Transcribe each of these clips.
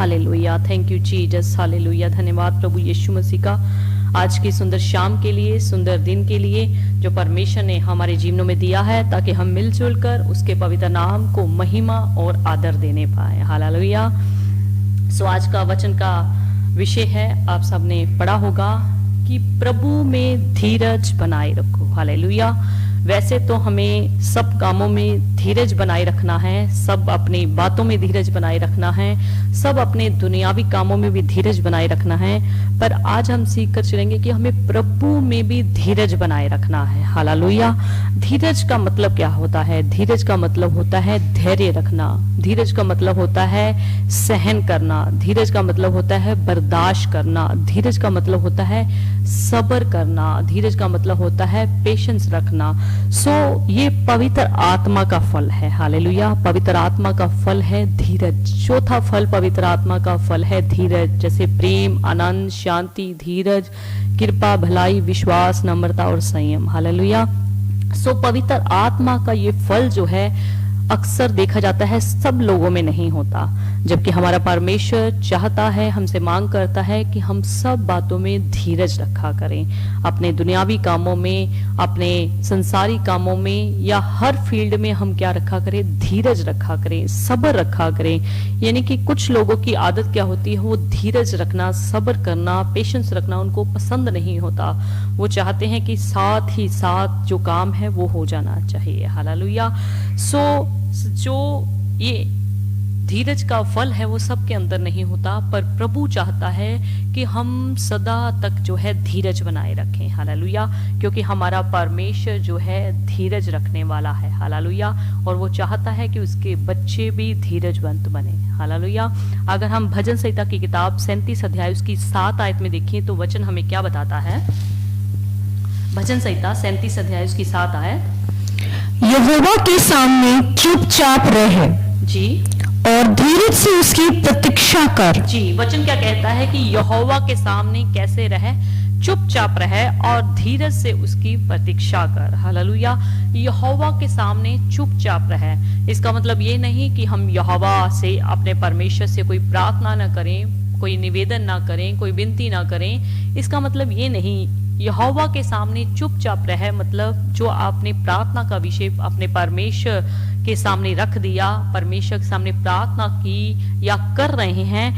Hallelujah, thank you Jesus, hallelujah. धन्यवाद प्रभु यीशु मसीह का आज की सुंदर शाम के लिए, सुंदर दिन के लिए जो परमेश्वर ने हमारे जीवनों में दिया है, ताकि हम मिलजुल कर उसके पवित्र नाम को महिमा और आदर देने पाए। हालेलुया। सो आज का वचन का विषय है, आप सबने पढ़ा होगा कि प्रभु में धीरज बनाए रखो। हालेलुया। वैसे तो हमें सब कामों में धीरज बनाए रखना है, सब अपनी बातों में धीरज बनाए रखना है, सब अपने दुनियावी कामों में भी धीरज बनाए रखना है, पर आज हम सीख कर चलेंगे कि हमें प्रभु में भी धीरज बनाए रखना है। हालेलुया। धीरज का मतलब क्या होता है? धीरज का मतलब होता है धैर्य रखना, धीरज का मतलब होता है सहन करना, धीरज का मतलब होता है बर्दाश्त करना, धीरज का मतलब होता है सब्र करना, धीरज का मतलब होता है पेशेंस रखना। सो ये पवित्र आत्मा का फल है। हालेलुया। पवित्र आत्मा का फल है धीरज। चौथा फल पवित्र आत्मा का फल है धीरज, जैसे प्रेम, आनंद, शांति, धीरज, कृपा, भलाई, विश्वास, नम्रता और संयम। हालेलुया। सो पवित्र आत्मा का ये फल जो है अक्सर देखा जाता है सब लोगों में नहीं होता, जबकि हमारा परमेश्वर चाहता है, हमसे मांग करता है कि हम सब बातों में धीरज रखा करें। अपने दुनियावी कामों में, अपने संसारी कामों में, या हर फील्ड में हम क्या रखा करें? धीरज रखा करें, सब्र रखा करें। यानी कि कुछ लोगों की आदत क्या होती है, वो धीरज रखना, सब्र करना, पेशेंस रखना उनको पसंद नहीं होता। वो चाहते हैं कि साथ ही साथ जो काम है वो हो जाना चाहिए। हालेलुया। सो जो ये धीरज का फल है वो सबके अंदर नहीं होता, पर प्रभु चाहता है कि हम सदा तक जो है धीरज बनाए रखें। हालेलुया। क्योंकि हमारा परमेश्वर जो है धीरज रखने वाला है। हालेलुया। और वो चाहता है कि उसके बच्चे भी धीरजवंत बने। हालेलुया। अगर हम भजन संहिता की किताब 37 अध्याय उसकी 7 आयत में देखें तो वचन हमें क्या बताता है? भजन संहिता 37 अध्याय उसकी 7 आयत, यहोवा के सामने चुपचाप रह जी और धीरज से उसकी प्रतीक्षा कर। जी, वचन क्या कहता है कि यहोवा के सामने कैसे रहे? चुपचाप रहे और धीरज से उसकी प्रतीक्षा कर। हालेलुया। यहोवा के सामने चुपचाप रहे, इसका मतलब ये नहीं कि हम यहोवा से, अपने परमेश्वर से कोई प्रार्थना ना करें, कोई निवेदन ना करें, कोई विनती ना करें। इसका मतलब ये नहीं। यहोवा के सामने चुपचाप रहे मतलब जो आपने प्रार्थना का विषय अपने परमेश्वर के सामने रख दिया, परमेश्वर के सामने प्रार्थना की या कर रहे हैं,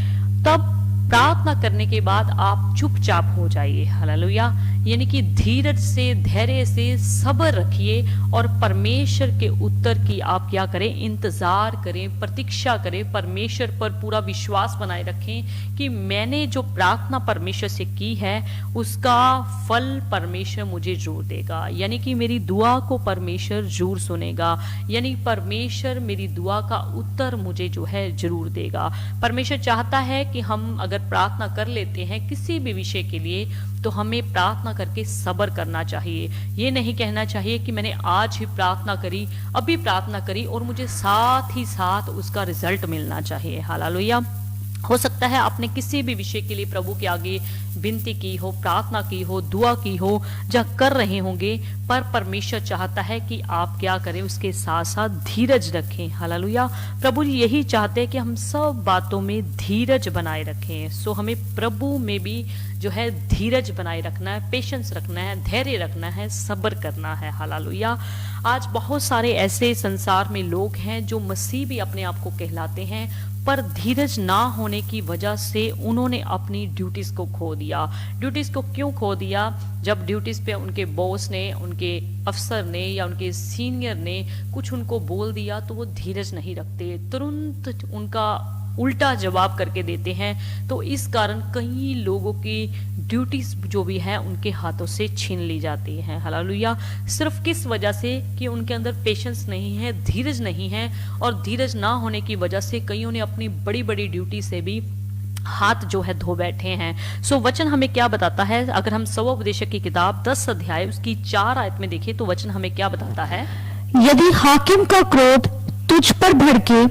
तब प्रार्थना करने के बाद आप चुपचाप हो जाइए। हालेलुया। यानी कि धीरज से, धैर्य से सब्र रखिए और परमेश्वर के उत्तर की आप क्या करें? इंतजार करें, प्रतीक्षा करें। परमेश्वर पर पूरा विश्वास बनाए रखें कि मैंने जो प्रार्थना परमेश्वर से की है उसका फल परमेश्वर मुझे जरूर देगा। यानी कि मेरी दुआ को परमेश्वर जरूर सुनेगा, यानी परमेश्वर मेरी दुआ का उत्तर मुझे जो है जरूर देगा। परमेश्वर चाहता है कि हम अगर प्रार्थना कर लेते हैं किसी भी विषय के लिए, तो हमें प्रार्थना करके सब्र करना चाहिए। ये नहीं कहना चाहिए कि मैंने आज ही प्रार्थना करी, अभी प्रार्थना करी और मुझे साथ ही साथ उसका रिजल्ट मिलना चाहिए। हालेलुया। हो सकता है आपने किसी भी विषय के लिए प्रभु के आगे विनती की हो, प्रार्थना की हो, दुआ की हो, जहाँ कर रहे होंगे, पर परमेश्वर चाहता है कि आप क्या करें? उसके साथ साथ धीरज रखें। हालेलुया। प्रभु जी यही चाहते हैं कि हम सब बातों में धीरज बनाए रखें। सो हमें प्रभु में भी जो है धीरज बनाए रखना है, पेशेंस रखना है, धैर्य रखना है, सब्र करना है। हालेलुया। आज बहुत सारे ऐसे संसार में लोग हैं जो मसीह भी अपने आप को कहलाते हैं, पर धीरज ना होने की वजह से उन्होंने अपनी ड्यूटीज को खो दिया। ड्यूटीज को क्यों खो दिया? जब ड्यूटीज पे उनके बॉस ने, उनके अफसर ने या उनके सीनियर ने कुछ उनको बोल दिया तो वो धीरज नहीं रखते, तुरंत उनका उल्टा जवाब करके देते हैं। तो इस कारण कई लोगों की ड्यूटीज जो भी है उनके हाथों से छीन ली जाती है। हालेलुया। सिर्फ किस वजह से कि उनके अंदर पेशेंस नहीं है, धीरज नहीं है, और धीरज ना होने की वजह से कईयों ने अपनी बड़ी बड़ी ड्यूटी से भी हाथ जो है धो बैठे हैं। सो वचन हमें क्या बताता है? अगर हम स्वोपदेशक की किताब 10 अध्याय उसकी 4 आयत में देखें तो वचन हमें क्या बताता है? यदि हाकिम का क्रोध तुझ पर भड़के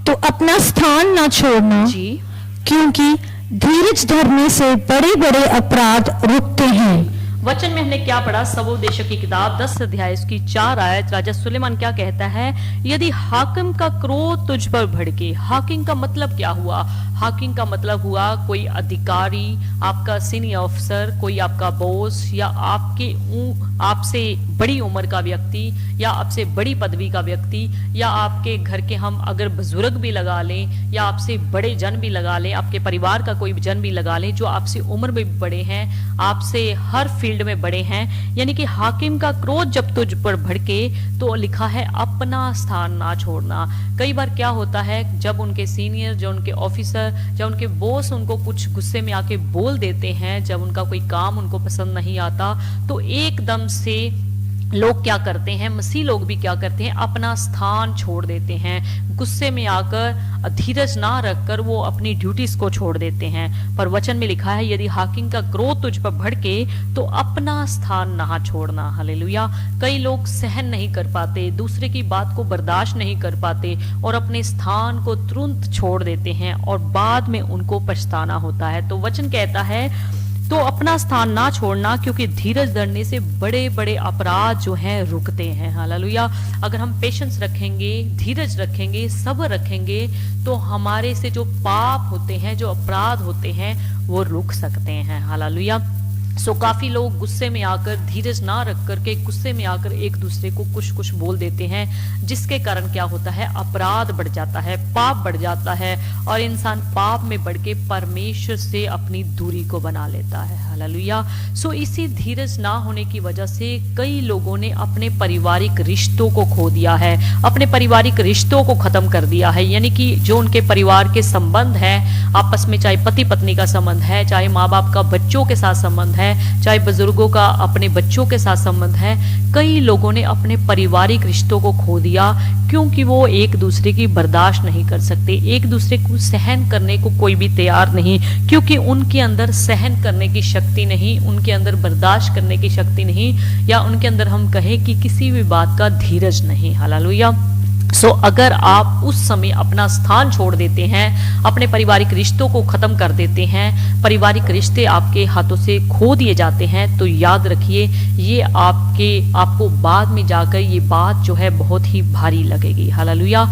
तो अपना स्थान न छोड़ना जी, क्योंकि धीरज धरने से बड़े बड़े अपराध रुकते हैं। वचन में हमने क्या पढ़ा? सबोदेशक की किताब 10 अध्याय उसकी 4 आयत। राजा सुलेमान क्या कहता है? यदि हाकिम का क्रोध तुझ पर भड़के। हाकिम का मतलब क्या हुआ? हाकिम का मतलब हुआ कोई अधिकारी, आपका सीनियर ऑफिसर, कोई आपका बॉस, या आपसे बड़ी उम्र का व्यक्ति, या आपसे बड़ी पदवी का व्यक्ति, या आपके घर के हम अगर बुजुर्ग भी लगा लें, या आपसे बड़े जन भी लगा लें, आपके परिवार का कोई जन भी लगा लें जो आपसे उम्र में बड़े हैं, आपसे हर फील्ड में बड़े हैं। यानी कि हाकिम का क्रोध जब तुझ पर भड़के तो लिखा है अपना स्थान ना छोड़ना। कई बार क्या होता है, जब उनके सीनियर, जो उनके ऑफिसर, जब उनके बॉस उनको कुछ गुस्से में आके बोल देते हैं, जब उनका कोई काम उनको पसंद नहीं आता, तो एकदम से लोग क्या करते हैं, मसीह लोग भी क्या करते हैं, अपना स्थान छोड़ देते हैं। गुस्से में आकर धीरज ना रखकर वो अपनी ड्यूटीज को छोड़ देते हैं। पर वचन में लिखा है यदि हाकिम का क्रोध तुझ पर भड़के तो अपना स्थान ना छोड़ना। हालेलुया। कई लोग सहन नहीं कर पाते, दूसरे की बात को बर्दाश्त नहीं कर पाते और अपने स्थान को तुरंत छोड़ देते हैं और बाद में उनको पछताना होता है। तो वचन कहता है तो अपना स्थान ना छोड़ना, क्योंकि धीरज धरने से बड़े बड़े अपराध जो हैं रुकते हैं। हालेलुया। अगर हम पेशेंस रखेंगे, धीरज रखेंगे, सब्र रखेंगे, तो हमारे से जो पाप होते हैं, जो अपराध होते हैं, वो रुक सकते हैं। हालेलुया। काफी लोग गुस्से में आकर, धीरज ना रख करके गुस्से में आकर एक दूसरे को कुछ कुछ बोल देते हैं, जिसके कारण क्या होता है, अपराध बढ़ जाता है, पाप बढ़ जाता है और इंसान पाप में बढ़ के परमेश्वर से अपनी दूरी को बना लेता है। हालेलुया। इसी धीरज ना होने की वजह से कई लोगों ने अपने पारिवारिक रिश्तों को खो दिया है, अपने पारिवारिक रिश्तों को खत्म कर दिया है। यानी कि जो उनके परिवार के संबंध है आपस में, चाहे पति पत्नी का संबंध है, चाहे माँ बाप का बच्चों के साथ संबंध है, चाहे बुजुर्गों का अपने बच्चों के साथ संबंध है, कई लोगों ने अपने पारिवारिक रिश्तों को खो दिया क्योंकि वो एक दूसरे की बर्दाश्त नहीं कर सकते, एक दूसरे को सहन करने को कोई भी तैयार नहीं, क्योंकि उनके अंदर सहन करने की शक्ति नहीं, उनके अंदर बर्दाश्त करने की शक्ति नहीं, या उनके अंदर हम कहें कि किसी भी बात का धीरज नहीं। हालेलुया। अगर आप उस समय अपना स्थान छोड़ देते हैं, अपने पारिवारिक रिश्तों को खत्म कर देते हैं, पारिवारिक रिश्ते आपके हाथों से खो दिए जाते हैं, तो याद रखिए ये आपको बाद में जाकर ये बात जो है बहुत ही भारी लगेगी। हालेलुया।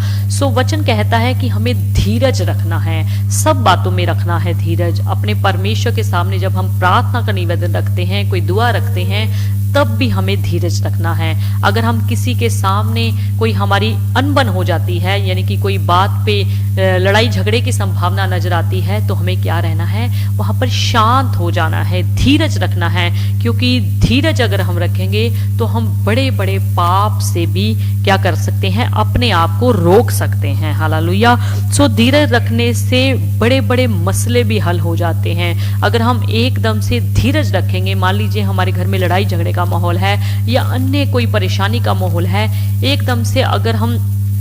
वचन कहता है कि हमें धीरज रखना है, सब बातों में रखना है धीरज। अपने परमेश्वर के सामने जब हम प्रार्थना का निवेदन रखते हैं, कोई दुआ रखते हैं, तब भी हमें धीरज रखना है। अगर हम किसी के सामने कोई हमारी अनबन हो जाती है, यानी कि कोई बात पे लड़ाई झगड़े की संभावना नजर आती है, तो हमें क्या रहना है, वहां पर शांत हो जाना है, धीरज रखना है, क्योंकि धीरज अगर हम रखेंगे तो हम बड़े बड़े पाप से भी क्या कर सकते हैं, अपने आप को रोक सकते हैं। हालेलुया। धीरज रखने से बड़े बड़े मसले भी हल हो जाते हैं। अगर हम एकदम से धीरज रखेंगे, मान लीजिए हमारे घर में लड़ाई झगड़े का माहौल है या अन्य कोई परेशानी का माहौल है, एकदम से अगर हम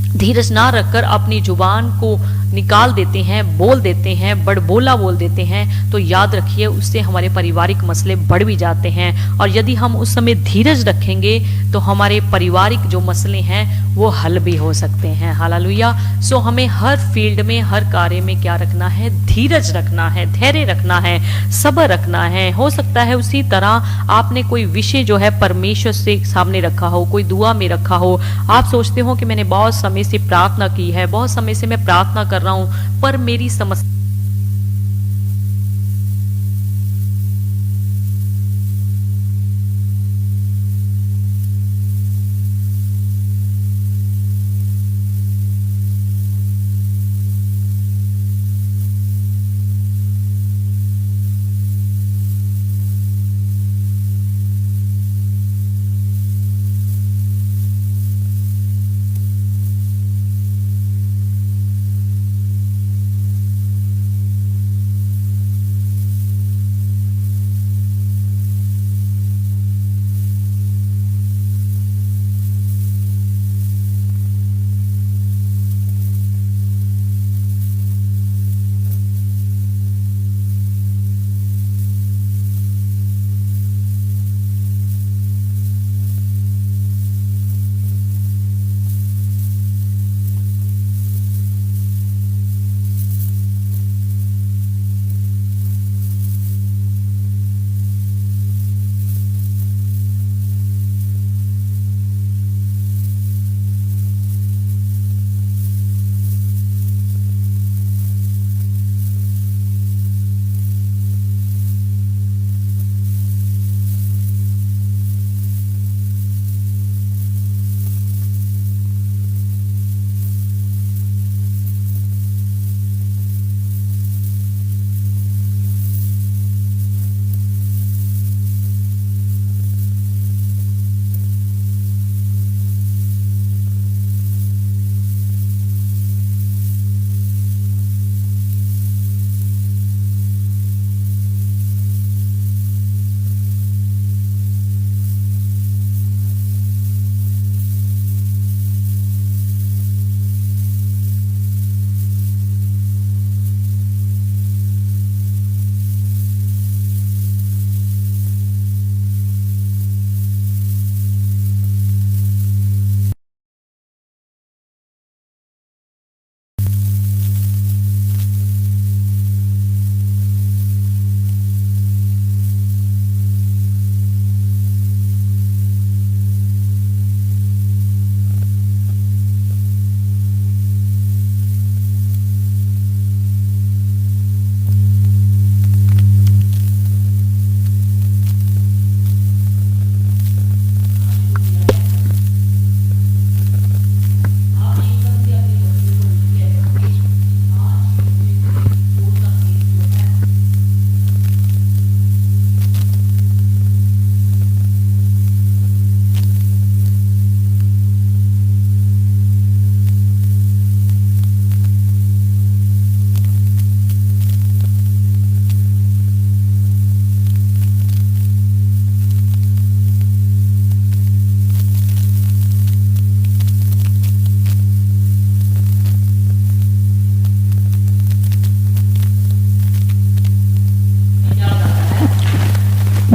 धीरज ना रखकर अपनी जुबान को निकाल देते हैं, बोल देते हैं, बड़बोला बोल देते हैं, तो याद रखिए उससे हमारे पारिवारिक मसले बढ़ भी जाते हैं। और यदि हम उस समय धीरज रखेंगे तो हमारे पारिवारिक जो मसले हैं वो हल भी हो सकते हैं। हालेलुया। हमें हर फील्ड में, हर कार्य में क्या रखना है, धीरज रखना है, धैर्य रखना है, सब्र रखना है। हो सकता है उसी तरह आपने कोई विषय जो है परमेश्वर से सामने रखा हो, कोई दुआ में रखा हो, आप सोचते हो कि मैंने बहुत समय से प्रार्थना की है, बहुत समय से मैं प्रार्थना कर रहा हूं, पर मेरी समस्या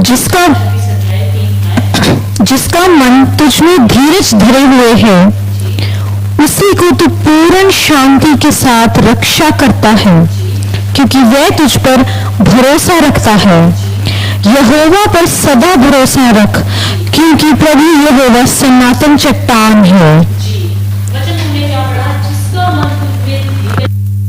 जिसका जिसका मन तुझ में धीरज धरे हुए है, उसी को तू पूर्ण शांति के साथ रक्षा करता है, क्योंकि वह तुझ पर भरोसा रखता है। यहोवा पर सदा भरोसा रख, क्योंकि प्रभु यहोवा सनातन चट्टान है। वचन हमने क्या पढ़ा? जिसका मन तुझ में धीरज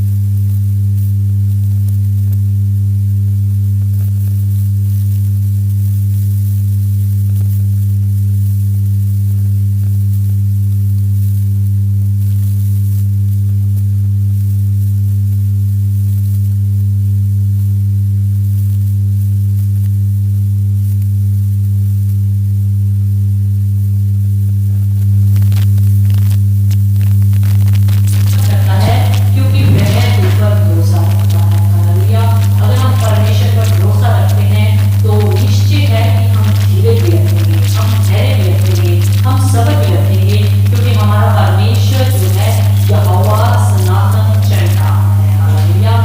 करता है, क्योंकि वह तुझ पर भरोसा रखता है। हालेलुया। अगर हम परमेश्वर पर भरोसा रखते हैं तो निश्चित है कि हम धीरज भी रखेंगे, हम धैर्य भी रखेंगे, हम सब्र भी रखेंगे, क्योंकि हमारा परमेश्वर जो है यहोवा सनातन चट्टान है। हालेलुया।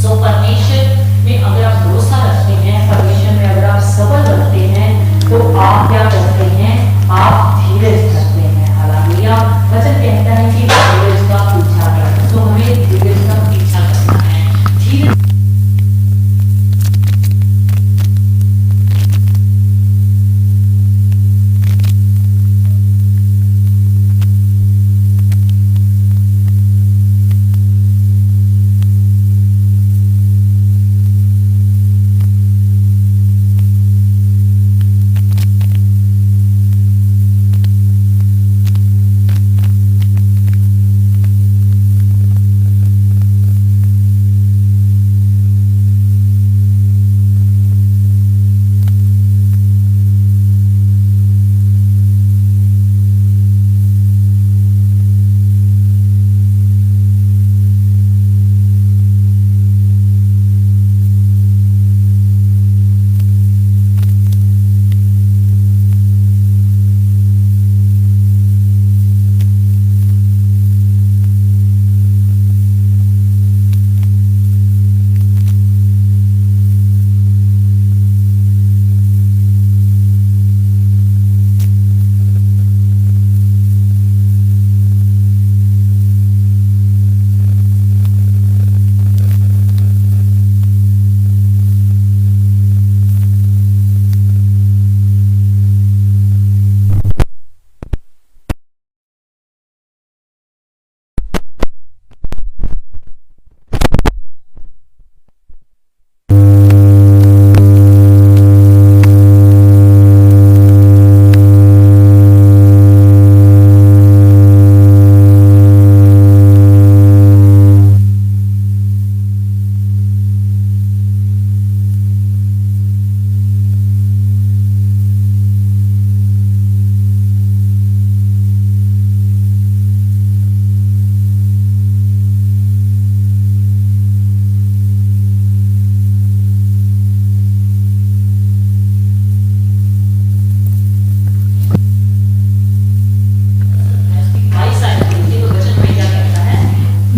सो परमेश्वर में अगर आप भरोसा रखते हैं, परमेश्वर में अगर आप सब्र रखते हैं, तो आप क्या करते हैं? आप धीरज रखते हैं। हालेलुया। वचन कहता है कि धीरज का पीछा करो, तो हमें धीरज का पीछा करना है। धीरज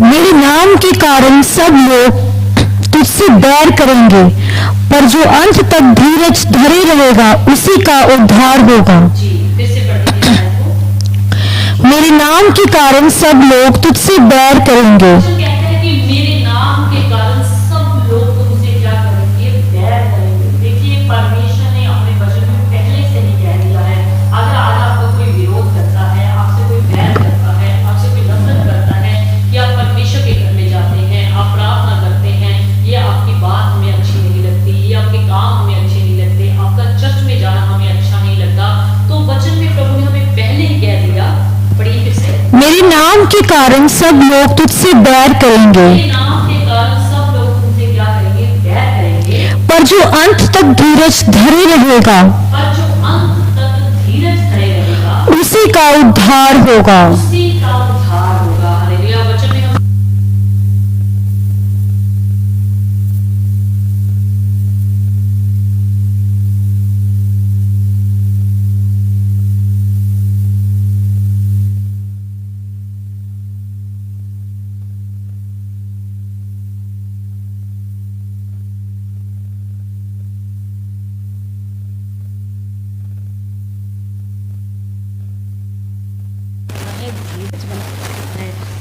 मेरे नाम के कारण सब लोग तुझसे बैर करेंगे, पर जो अंत तक धीरज धरे रहेगा उसी का उद्धार होगा। जी फिर से पढ़ दीजिए आयत को। मेरे नाम के कारण सब लोग तुझसे बैर करेंगे। वचन कहता है कि मेरे नाम के कारण सब लोग तुमसे क्या करेंगे? बैर करेंगे। देखिए परमेश्वर ने अपने वचन में पहले से ही कह दिया है, अगर आज आपको कोई विरोध करता है, आपसे कोई बैर करता है, आपसे कोई नफरत करता है, कि आप परमेश्वर के घर में जाते हैं, आप प्रार्थना करते हैं, ये आपकी बात हमें अच्छी नहीं लगती, ये आपके काम हमें अच्छे नहीं लगते, आपका चर्च में जाना हमें अच्छा नहीं लगता, तो वचन में प्रभु ने हमें पहले ही कह दिया। पढ़िए फिर से। मेरे नाम के कारण सब लोग तुझसे बैर करेंगे, मेरे नाम के कारण सब लोग तुमसे क्या करेंगे? बैर करेंगे, पर जो अंत तक धीरज धरे रहेगा पर जो अंत तक धीरज धरे रहेगा उसी का उद्धार होगा। उसी का उद्धार होगा। हालेलुया। वचन में हम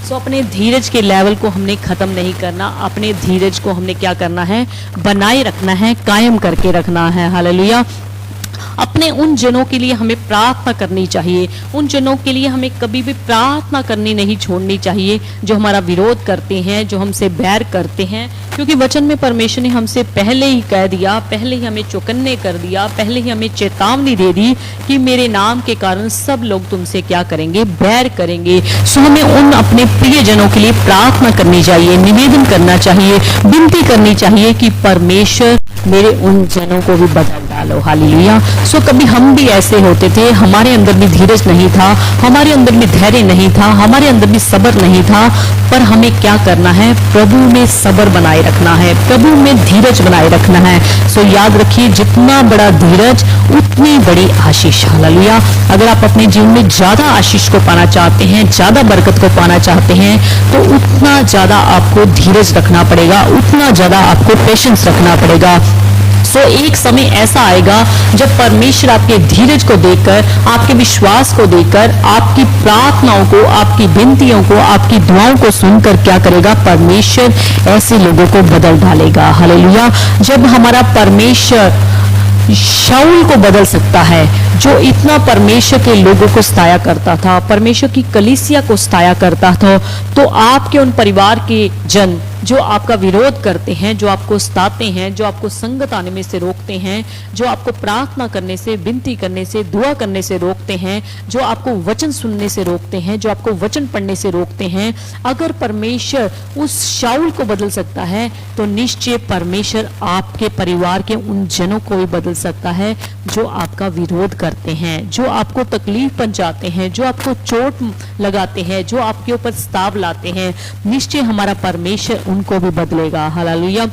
सो अपने धीरज के लेवल को हमने खत्म नहीं करना, अपने धीरज को हमने क्या करना है, बनाए रखना है, कायम करके रखना है। हालेलुया। अपने उन जनों के लिए हमें प्रार्थना करनी चाहिए, उन जनों के लिए हमें कभी भी प्रार्थना करनी नहीं छोड़नी चाहिए जो हमारा विरोध करते हैं, जो हमसे बैर करते हैं, क्योंकि वचन में परमेश्वर ने हमसे पहले ही कह दिया, पहले ही हमें चौकन्ने कर दिया, पहले ही हमें चेतावनी दे दी कि मेरे नाम के कारण सब लोग तुमसे क्या करेंगे, बैर करेंगे। सो हमें उन अपने प्रिय जनों के लिए प्रार्थना करनी चाहिए, निवेदन करना चाहिए, विनती करनी चाहिए कि परमेश्वर मेरे उन जनों को भी बदल डालो। हालेलुया। सो कभी हम भी ऐसे होते थे, हमारे अंदर भी धीरज नहीं था, हमारे अंदर भी धैर्य नहीं था, हमारे अंदर भी सब्र नहीं था, पर हमें क्या करना है, प्रभु में सब्र बनाए रखना है, प्रभु में धीरज बनाए रखना है। सो याद रखिए, जितना बड़ा धीरज उतनी बड़ी आशीष। हालेलुया। अगर आप अपने जीवन में ज्यादा आशीष को पाना चाहते हैं, ज्यादा बरकत को पाना चाहते हैं, तो उतना ज्यादा आपको धीरज रखना पड़ेगा, उतना ज्यादा आपको पेशेंस रखना पड़ेगा। सो एक समय ऐसा आएगा जब परमेश्वर आपके धीरज को देखकर, आपके विश्वास को देखकर, आपकी प्रार्थनाओं को, आपकी विनतियों को, आपकी दुआओं को सुनकर क्या करेगा, परमेश्वर ऐसे लोगों को बदल डालेगा। हालेलुया। जब हमारा परमेश्वर शाऊल को बदल सकता है, जो इतना परमेश्वर के लोगों को सताया करता था, परमेश्वर की कलीसिया को सताया करता था, तो आपके उन परिवार के जन जो आपका विरोध करते हैं, जो आपको सताते हैं, जो आपको संगत आने में से रोकते हैं, जो आपको प्रार्थना करने से, विनती करने से, दुआ करने से रोकते हैं, जो आपको वचन सुनने से रोकते हैं, जो आपको वचन पढ़ने से रोकते हैं, अगर परमेश्वर उस शाऊल को बदल सकता है, तो निश्चय परमेश्वर आपके परिवार के उन जनों को भी बदल सकता है जो आपका विरोध करते हैं, जो आपको तकलीफ पहुंचाते हैं, जो आपको चोट लगाते हैं, जो आपके ऊपर सताव लाते हैं। निश्चय हमारा परमेश्वर उनको भी बदलेगा। हालेलुया।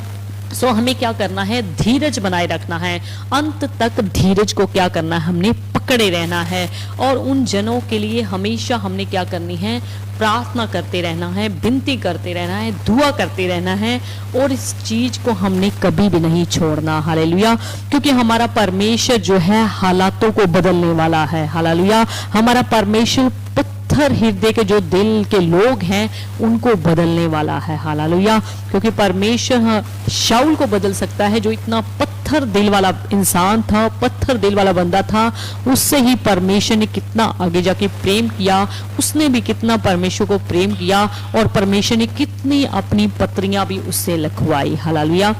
सो हमें क्या करना है, धीरज बनाए रखना है, अंत तक धीरज को क्या करना है, हमने पकड़े रहना है, और उन जनों के लिए हमेशा हमने क्या करनी है, प्रार्थना करते रहना है, विनती करते रहना है, दुआ करते रहना है, और इस चीज को हमने कभी भी नहीं छोड़ना। हालेलुया। क्योंकि हमारा परमेश्वर जो है हालातों को बदलने वाला है। हालेलुया। हमारा परमेश्वर पत्थर हृदय के जो दिल के लोग हैं उनको बदलने वाला है। हालेलुया। क्योंकि परमेश्वर शाऊल को बदल सकता है, जो इतना पत्थर दिल वाला इंसान था, पत्थर दिल वाला बंदा था, उससे ही परमेश्वर ने कितना आगे जाके प्रेम किया, उसने भी कितना परमेश्वर को प्रेम किया, और परमेश्वर ने कितनी अपनी पत्रियां भी उससे लिखवाई। हालेलुया।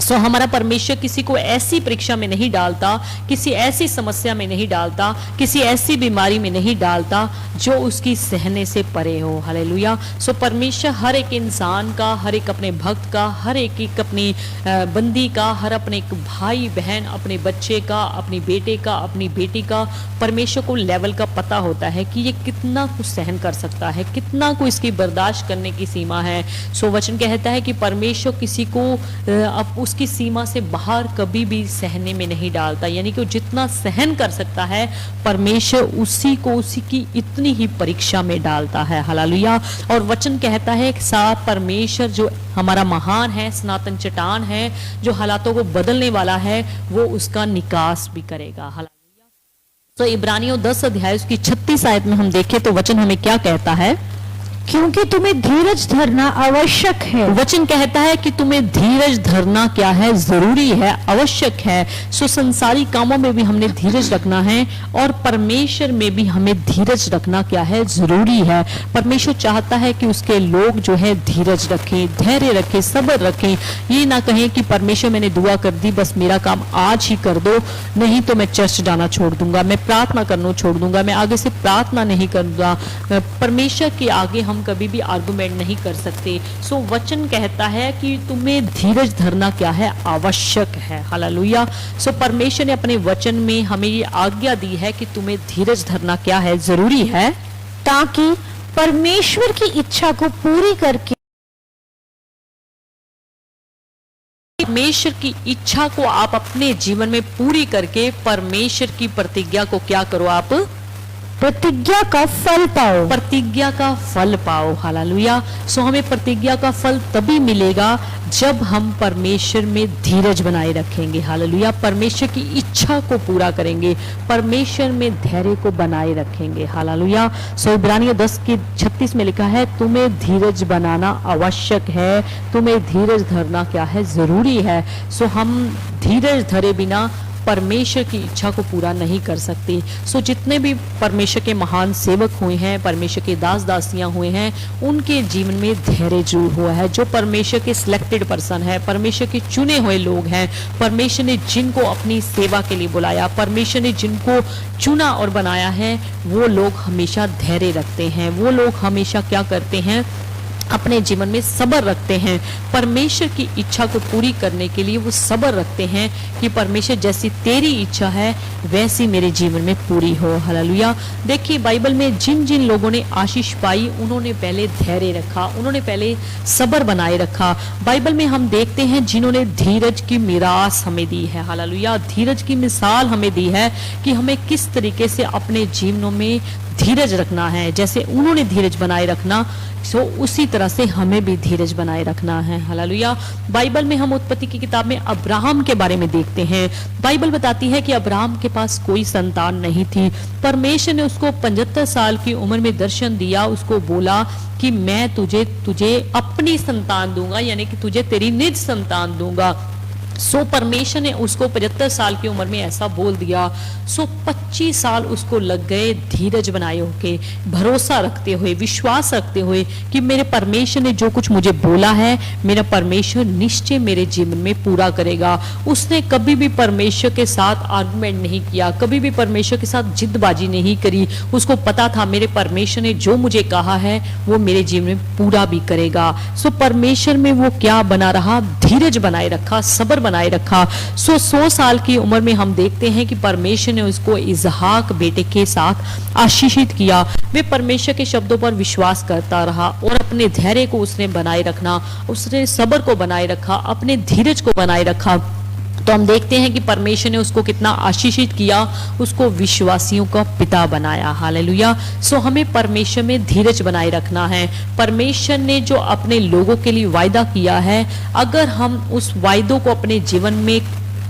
सो हमारा परमेश्वर किसी को ऐसी परीक्षा में नहीं डालता, किसी ऐसी समस्या में नहीं डालता, किसी ऐसी बीमारी में नहीं डालता जो उसकी सहने से परे हो। हालेलुया। सो परमेश्वर हर एक इंसान का, हर एक अपने भक्त का, हर एक अपनी बंदी का, हर अपने एक भाई बहन, अपने बच्चे का, अपनी बेटे का, अपनी बेटी का, परमेश्वर को लेवल का पता होता है कि ये कितना कुछ सहन कर सकता है, कितना कुछ इसकी बर्दाश्त करने की सीमा है। सो वचन कहता है कि परमेश्वर किसी को अब उसकी सीमा से बाहर कभी भी सहने में नहीं डालता, यानी कि जितना सहन कर सकता है परमेश्वर उसी को उसी की इतनी ही परीक्षा में डालता है। हालेलुया। और वचन कहता है कि साथ परमेश्वर जो हमारा महान है, सनातन चट्टान है, जो हालातों को बदलने वाला है, वो उसका निकास भी करेगा। हालेलुया। तो इब्रानियों 10 अध्याय उसकी 36 आयत में हम देखें तो वचन हमें क्या कहता है, क्योंकि तुम्हें धीरज धरना आवश्यक है। वचन कहता है कि तुम्हें धीरज धरना क्या है, जरूरी है, आवश्यक है। सो संसारी कामों में भी हमने धीरज रखना है, और परमेश्वर में भी हमें धीरज रखना क्या है, जरूरी है। परमेश्वर चाहता है कि उसके लोग जो है धीरज रखें, धैर्य रखें, सब्र रखें। ये ना कहें कि परमेश्वर मैंने दुआ कर दी, बस मेरा काम आज ही कर दो, नहीं तो मैं चर्च जाना छोड़ दूंगा, मैं प्रार्थना करना छोड़ दूंगा, मैं आगे से प्रार्थना नहीं करूंगा। परमेश्वर के आगे हम कभी भी आर्गुमेंट नहीं कर सकते। सो वचन कहता है कि तुम्हें धीरज धरना क्या है, आवश्यक है। हालेलुया। सो परमेश्वर ने अपने वचन में हमें ये आज्ञा दी है कि तुम्हें धीरज धरना क्या है, जरूरी है, ताकि परमेश्वर की इच्छा को पूरी करके, परमेश्वर की इच्छा को आप अपने जीवन में पूरी करके परमेश्वर की प्रतिज्ञा को क्या करो, आप प्रतिज्ञा का फल पाओ। प्रतिज्ञा का फल पाओ। हालेलुया। सो हमें प्रतिज्ञा का फल तभी मिलेगा जब हम परमेश्वर में धीरज बनाए रखेंगे। हालेलुया। परमेश्वर की इच्छा को पूरा करेंगे, परमेश्वर में धैर्य को बनाए रखेंगे। हालेलुया। सो इब्रानियों 10:36 में लिखा है, तुम्हें धीरज बनाना आवश्यक है, तुम्हें धीरज धरना क्या है, जरूरी है। सो हम धीरज धरे बिना परमेश्वर की इच्छा को पूरा नहीं कर सकते। सो जितने भी परमेश्वर के महान सेवक हुए हैं, परमेश्वर के दास दासियां हुए हैं, उनके जीवन में धैर्य जरूर हुआ है। जो परमेश्वर के सिलेक्टेड पर्सन है, परमेश्वर के चुने हुए लोग हैं, परमेश्वर ने जिनको अपनी सेवा के लिए बुलाया, परमेश्वर ने जिनको चुना और बनाया है, वो लोग हमेशा धैर्य रखते हैं। वो लोग हमेशा क्या करते हैं, अपने जीवन में सब्र रखते हैं। परमेश्वर की इच्छा को पूरी करने के लिए वो सब्र रखते हैं कि परमेश्वर जैसी तेरी इच्छा है वैसी मेरे जीवन में पूरी हो। हालेलुया। देखिए बाइबल में जिन जिन लोगों ने आशीष पाई, उन्होंने पहले धैर्य रखा, उन्होंने पहले सब्र बनाए रखा। बाइबल में हम देखते हैं जिन्होंने धीरज की मिरास हमें दी है। हालेलुया। धीरज की मिसाल हमें दी है कि हमें किस तरीके से अपने जीवनों में धीरज रखना है। जैसे उन्होंने धीरज बनाए रखना, सो उसी तरह से हमें भी धीरज बनाए रखना है। हालेलुया। बाइबल में हम उत्पत्ति की किताब में अब्राहम के बारे में देखते हैं। बाइबल बताती है कि अब्राहम के पास कोई संतान नहीं थी। परमेश्वर ने उसको 75 साल की उम्र में दर्शन दिया, उसको बोला कि मैं तुझे अपनी संतान दूंगा, यानी कि तुझे तेरी निज संतान दूंगा। सो परमेश्वर ने उसको 75 साल की उम्र में ऐसा बोल दिया। सो 25 साल उसको लग गए धीरज बनाए होके, भरोसा रखते हुए, विश्वास रखते हुए कि मेरे परमेश्वर ने जो कुछ मुझे बोला है, मेरा परमेश्वर निश्चय मेरे जीवन में पूरा करेगा। उसने कभी भी परमेश्वर के साथ आर्गुमेंट नहीं किया, कभी भी परमेश्वर के साथ जिद्दबाजी नहीं करी। उसको पता था मेरे परमेश्वर ने जो मुझे कहा है वो मेरे जीवन में पूरा भी करेगा। सो परमेश्वर में वो क्या बना रहा, धीरज बनाए रखा, सब्र बनाए रखा। 100 साल की उम्र में हम देखते हैं कि परमेश्वर ने उसको इसहाक बेटे के साथ आशीषित किया। वे परमेश्वर के शब्दों पर विश्वास करता रहा और अपने धैर्य को उसने बनाए रखना, उसने सब्र को बनाए रखा, अपने धीरज को बनाए रखा। तो हम देखते हैं कि परमेश्वर ने उसको कितना आशीषित किया, उसको विश्वासियों का पिता बनाया। हालेलुया। सो हमें परमेश्वर में धीरज बनाए रखना है। परमेश्वर ने जो अपने लोगों के लिए वायदा किया है, अगर हम उस वायदों को अपने जीवन में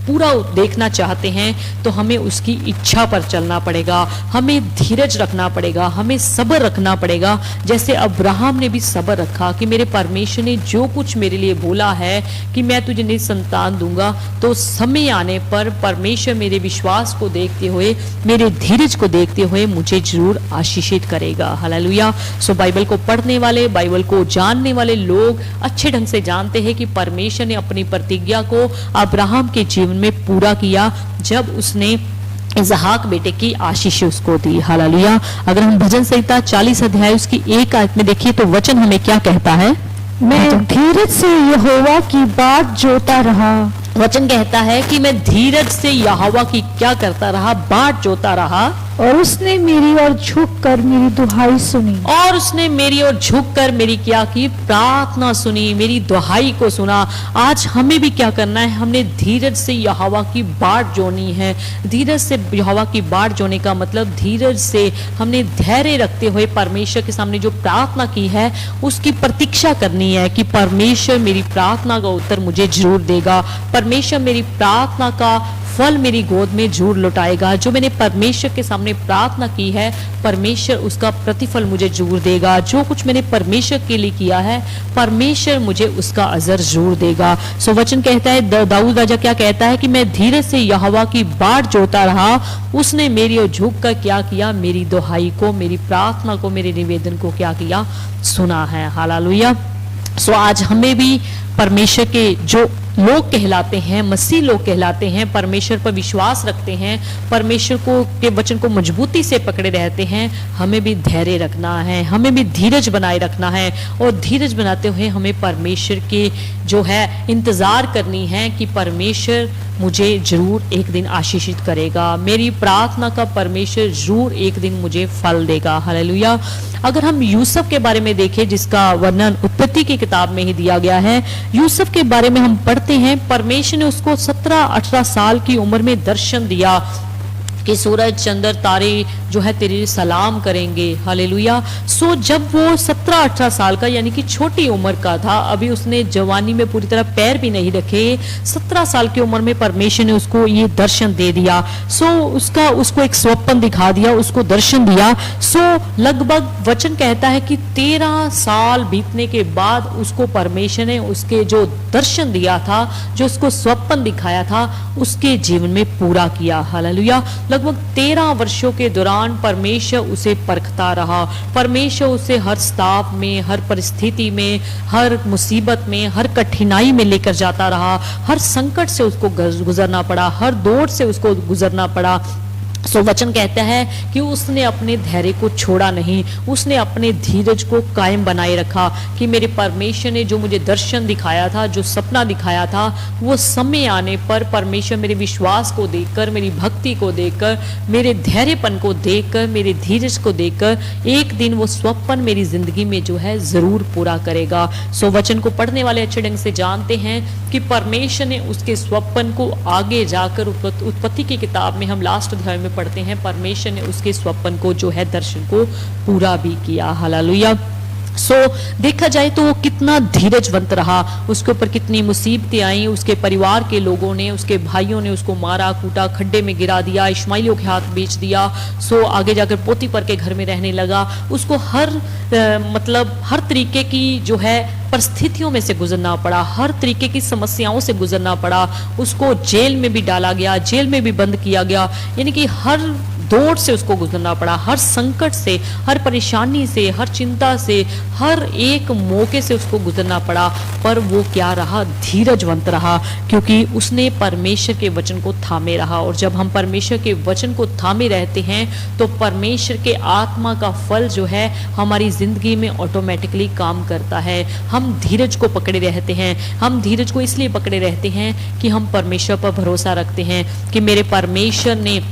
पूरा देखना चाहते हैं तो हमें उसकी इच्छा पर चलना पड़ेगा, हमें धीरज रखना पड़ेगा, हमें सब्र रखना पड़ेगा। जैसे अब्राहम ने भी सब्र रखा कि मेरे परमेश्वर ने जो कुछ मेरे लिए बोला है कि मैं तुझे निज संतान दूंगा, तो समय आने पर परमेश्वर मेरे विश्वास को देखते हुए, मेरे धीरज को देखते हुए मुझे जरूर आशीषित करेगा। हालेलुया। सो बाइबल को पढ़ने वाले, बाइबल को जानने वाले लोग अच्छे ढंग से जानते हैं कि परमेश्वर ने अपनी प्रतिज्ञा को अब्राहम के जीवन में पूरा किया जब उसने इसहाक बेटे की आशीष उसको दी। हालेलुया। अगर हम भजन संहिता 40 अध्याय उसकी 1 आयत में देखिए तो वचन हमें क्या कहता है, मैं धीरज से यहोवा की बाट जोता रहा। वचन कहता है कि मैं धीरज से यहोवा की क्या करता रहा, बाट जोता रहा, और उसने मेरी ओर झुककर मेरी दुहाई सुनी। और उसने मेरी ओर झुककर मेरी क्या की, प्रार्थना सुनी, मेरी दुहाई को सुना। आज हमें भी क्या करना है, हमने धीरज से यहोवा की बाट जोनी है। धीरज से यहोवा की बाट जोने का मतलब धीरज से हमने धैर्य रखते हुए परमेश्वर के सामने जो प्रार्थना की है उसकी प्रतीक्षा करनी है कि परमेश्वर मेरी प्रार्थना का उत्तर मुझे जरूर देगा, परमेश्वर मेरी प्रार्थना का फल मेरी गोद में जरूर लौटाएगा। जो मैंने परमेश्वर के सामने प्रार्थना की है, परमेश्वर उसका प्रतिफल मुझे जरूर देगा। जो कुछ मैंने परमेश्वर के लिए किया है, परमेश्वर मुझे उसका अजर जरूर देगा। सो वचन कहता है, दाऊद राजा क्या कहता है कि मैं धीरज से यहोवा की बाट जोता रहा, उसने मेरी ओर झुक कर क्या किया, मेरी दुहाई को, मेरी प्रार्थना को, मेरे निवेदन को क्या किया, सुना है। हालेलुया। सो आज हमें भी परमेश्वर के जो लोग कहलाते हैं, मसीह लोग कहलाते हैं, परमेश्वर पर विश्वास रखते हैं, परमेश्वर को के वचन को मजबूती से पकड़े रहते हैं, हमें भी धैर्य रखना है, हमें भी धीरज बनाए रखना है। और धीरज बनाते हुए हमें परमेश्वर के जो है इंतजार करनी है कि परमेश्वर मुझे जरूर एक दिन आशीषित करेगा, मेरी प्रार्थना का परमेश्वर जरूर एक दिन मुझे फल देगा। हालेलुया। अगर हम यूसुफ के बारे में देखें, जिसका वर्णन उत्पत्ति की किताब में ही दिया गया है, यूसुफ के बारे में हम पढ़ते हैं, परमेश्वर ने उसको 17-18 साल की उम्र में दर्शन दिया कि सूरज चंद्र तारे जो है तेरी सलाम करेंगे। हालेलुया। सो जब वो 17-18 साल का यानी कि छोटी उम्र का था, अभी उसने जवानी में पूरी तरह पैर भी नहीं रखे, 17 साल की उम्र में परमेश्वर ने उसको ये दर्शन दे दिया। सो उसको एक स्वप्न दिखा दिया, उसको दर्शन दिया। सो लगभग वचन कहता है कि 13 साल बीतने के बाद उसको परमेश्वर ने उसके जो दर्शन दिया था, जो उसको स्वप्न दिखाया था, उसके जीवन में पूरा किया। हालेलुया। लगभग 13 वर्षों के दौरान परमेश्वर उसे परखता रहा। परमेश्वर उसे हर स्ताप में, हर परिस्थिति में, हर मुसीबत में, हर कठिनाई में लेकर जाता रहा। हर संकट से उसको गुजरना पड़ा, हर दौर से उसको गुजरना पड़ा। सो वचन कहता है कि उसने अपने धैर्य को छोड़ा नहीं, उसने अपने धीरज को कायम बनाए रखा कि मेरे परमेश्वर ने जो मुझे दर्शन दिखाया था, जो सपना दिखाया था, वो समय आने पर परमेश्वर मेरे विश्वास को देखकर, मेरी भक्ति को देखकर, मेरे धैर्यपन को देखकर, मेरे धीरज को देखकर एक दिन वो स्वप्न मेरी जिंदगी में जो है जरूर पूरा करेगा। सो वचन को पढ़ने वाले अच्छे ढंग से जानते हैं कि परमेश्वर ने उसके स्वप्न को आगे जाकर उत्पत्ति की किताब में हम लास्ट अध्याय में पढ़ते हैं, परमेश्वर ने उसके स्वप्न को जो है दर्शन को पूरा भी किया। हालेलुया। सो देखा जाए तो वो कितना धीरजवंत रहा, उसके ऊपर कितनी मुसीबतें आई, उसके परिवार के लोगों ने, उसके भाइयों ने उसको मारा कूटा, खड्डे में गिरा दिया, इश्माइलियों के हाथ बेच दिया। सो आगे जाकर पोतीपर के घर में रहने लगा। उसको हर तरीके की जो है परिस्थितियों में से गुजरना पड़ा, हर तरीके की समस्याओं से गुजरना पड़ा। उसको जेल में भी डाला गया, जेल में भी बंद किया गया, यानी कि हर दौर से उसको गुजरना पड़ा, हर संकट से, हर परेशानी से, हर चिंता से, हर एक मौके से उसको गुजरना पड़ा। पर वो क्या रहा? धीरजवंत रहा, क्योंकि उसने परमेश्वर के वचन को थामे रहा। और जब हम परमेश्वर के वचन को थामे रहते हैं तो परमेश्वर के आत्मा का फल जो है हमारी जिंदगी में ऑटोमेटिकली काम करता है। हम धीरज को पकड़े रहते हैं। हम धीरज को इसलिए पकड़े रहते हैं कि हम परमेश्वर पर भरोसा रखते हैं कि मेरे परमेश्वर ने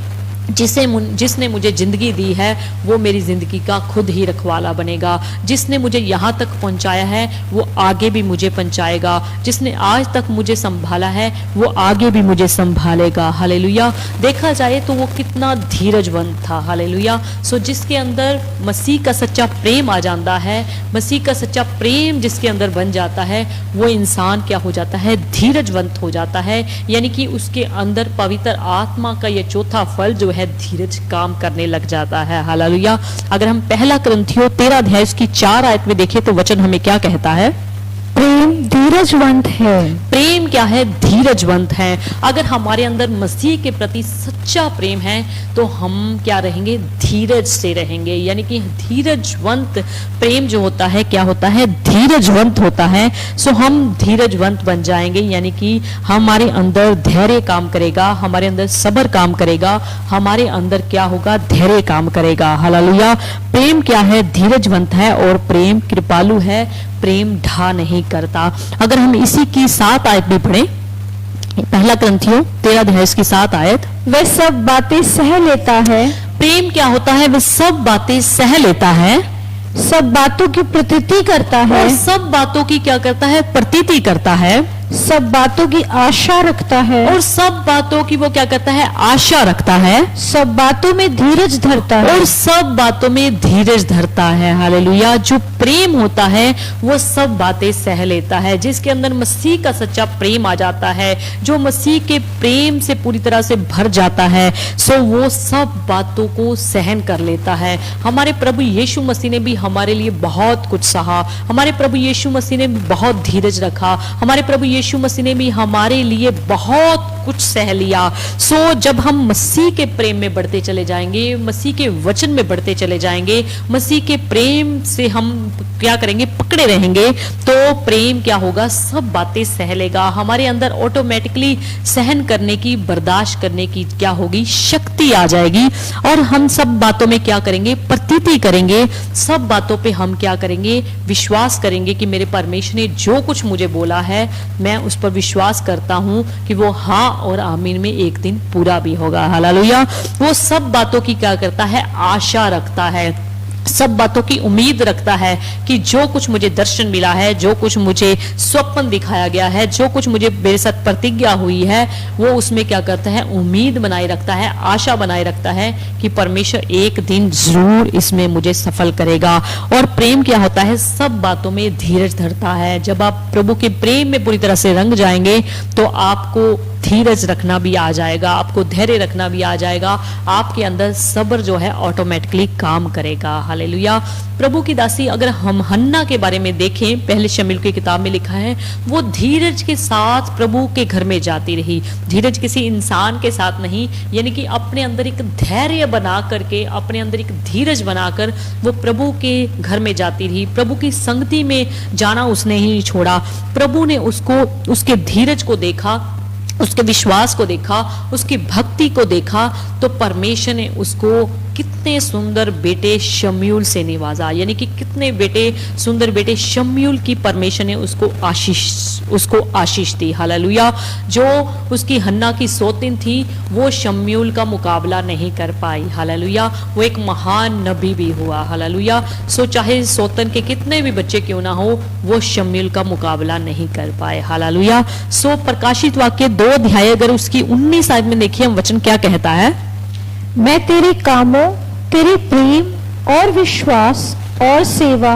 जिसने मुझे जिंदगी दी है वो मेरी जिंदगी का खुद ही रखवाला बनेगा। जिसने मुझे यहाँ तक पहुँचाया है वो आगे भी मुझे पहुँचाएगा। जिसने आज तक मुझे संभाला है वो आगे भी मुझे संभालेगा। हालेलुया। देखा जाए तो वो कितना धीरजवंत था। हालेलुया। सो जिसके अंदर मसीह का सच्चा प्रेम आ जाता है, मसीह का सच्चा प्रेम जिसके अंदर बन जाता है, वो इंसान क्या हो जाता है? धीरजवंत हो जाता है। यानी कि उसके अंदर पवित्र आत्मा का ये चौथा फल जो है धीरज काम करने लग जाता है। हालेलुया। अगर हम पहला कुरिन्थियों 13 अध्याय की 4 आयत में देखें तो वचन हमें क्या कहता है? प्रेम धीरजवंत है। प्रेम क्या है? धीरजवंत है। अगर हमारे अंदर मसीह के प्रति सच्चा प्रेम है तो हम क्या रहेंगे? धीरज से रहेंगे। यानी कि धीरजवंत प्रेम जो होता है क्या होता है? धीरजवंत होता है। सो हम धीरजवंत बन जाएंगे, यानी कि हमारे अंदर धैर्य काम करेगा, हमारे अंदर सब्र काम करेगा, हमारे अंदर क्या होगा? धैर्य काम करेगा। हालेलुया। प्रेम क्या है? धीरजवंत है। और प्रेम कृपालु है, प्रेम ढा नहीं करता। अगर हम इसी की 7 आयत भी पढ़ें, पहला कुरिन्थियों 13 अध्याय की 7 आयत, वह सब बातें सह लेता है। प्रेम क्या होता है? वह सब बातें सह लेता है, सब बातों की प्रतीति करता है, और सब बातों की क्या करता है? प्रतीति करता है, सब बातों की आशा रखता है, और सब बातों की वो क्या करता है? आशा रखता है, सब बातों में धीरज धरता है, और सब बातों में धीरज धरता है। हालेलुया। जो प्रेम होता है वो सब बातें सह लेता है। जिसके अंदर मसीह का सच्चा प्रेम आ जाता है, जो मसीह के प्रेम से पूरी तरह से भर जाता है, सो वो सब बातों को सहन कर लेता है। हमारे प्रभु यीशु मसीह ने भी हमारे लिए बहुत कुछ सहा। हमारे प्रभु यीशु मसीह ने बहुत धीरज रखा। हमारे प्रभु यीशु मसीह ने भी हमारे लिए बहुत कुछ सह लिया। सो जब हम मसीह के प्रेम में बढ़ते चले जाएंगे, मसीह के वचन में बढ़ते चले जाएंगे, मसीह के प्रेम से हम क्या करेंगे? पकड़े रहेंगे, तो प्रेम क्या होगा? सब बातें सह लेगा। हमारे अंदर ऑटोमेटिकली सहन करने की, बर्दाश्त करने की क्या होगी? शक्ति आ जाएगी। और हम सब बातों में क्या करेंगे? प्रतीति करेंगे। सब बातों पे हम क्या करेंगे? विश्वास करेंगे कि मेरे परमेश्वर ने जो कुछ मुझे बोला है मैं उस पर विश्वास करता हूं कि वो हाँ और आमीन में एक दिन पूरा भी होगा। हालेलुया। वो सब बातों की क्या करता है? आशा रखता है। सब बातों की उम्मीद रखता है कि जो कुछ मुझे दर्शन मिला है, जो कुछ मुझे स्वप्न दिखाया गया है, जो कुछ मुझे मेरे साथ प्रतिज्ञा हुई है, वो उसमें क्या करता है, उम्मीद बनाए रखता है, आशा बनाए रखता है कि परमेश्वर एक दिन जरूर इसमें मुझे सफल करेगा। और प्रेम क्या होता है, सब बातों में धीरज धरता है। जब आप प्रभु के प्रेम में पूरी तरह से रंग जाएंगे तो आपको धीरज रखना भी आ जाएगा, आपको धैर्य रखना भी आ जाएगा, आपके अंदर सब्र जो है ऑटोमेटिकली काम करेगा। हालेलुया। प्रभु की दासी, अगर हम हन्ना के बारे में देखें, पहले शमूएल की किताब में लिखा है, वो धीरज के साथ प्रभु के घर में जाती रही। धीरज किसी इंसान के साथ नहीं, यानी कि अपने अंदर एक धैर्य बना करके, अपने अंदर एक धीरज बनाकर वो प्रभु के घर में जाती रही। प्रभु की संगति में जाना उसने ही नहीं छोड़ा। प्रभु ने उसको, उसके धीरज को देखा, उसके विश्वास को देखा, उसकी भक्ति को देखा, तो परमेश्वर ने उसको कितने सुंदर बेटे शमूएल से निवाजा। यानी कि कितने सुंदर बेटे शमूएल की परमेश्वर ने उसको आशीष दी। हालेलुया। जो उसकी हन्ना की सौतेन थी, वो शमूएल का मुकाबला नहीं कर पाई। हालेलुया। वो एक महान नबी भी हुआ। हालेलुया। सो चाहे सौतन के कितने भी बच्चे क्यों ना हो, वो शमूएल का मुकाबला नहीं कर पाए। हालेलुया। सो प्रकाशित वाक्य 2 अध्याय अगर उसकी 19 आयत में देखिए, हम वचन क्या कहता है, मैं तेरे कामों, तेरे प्रेम और विश्वास और सेवा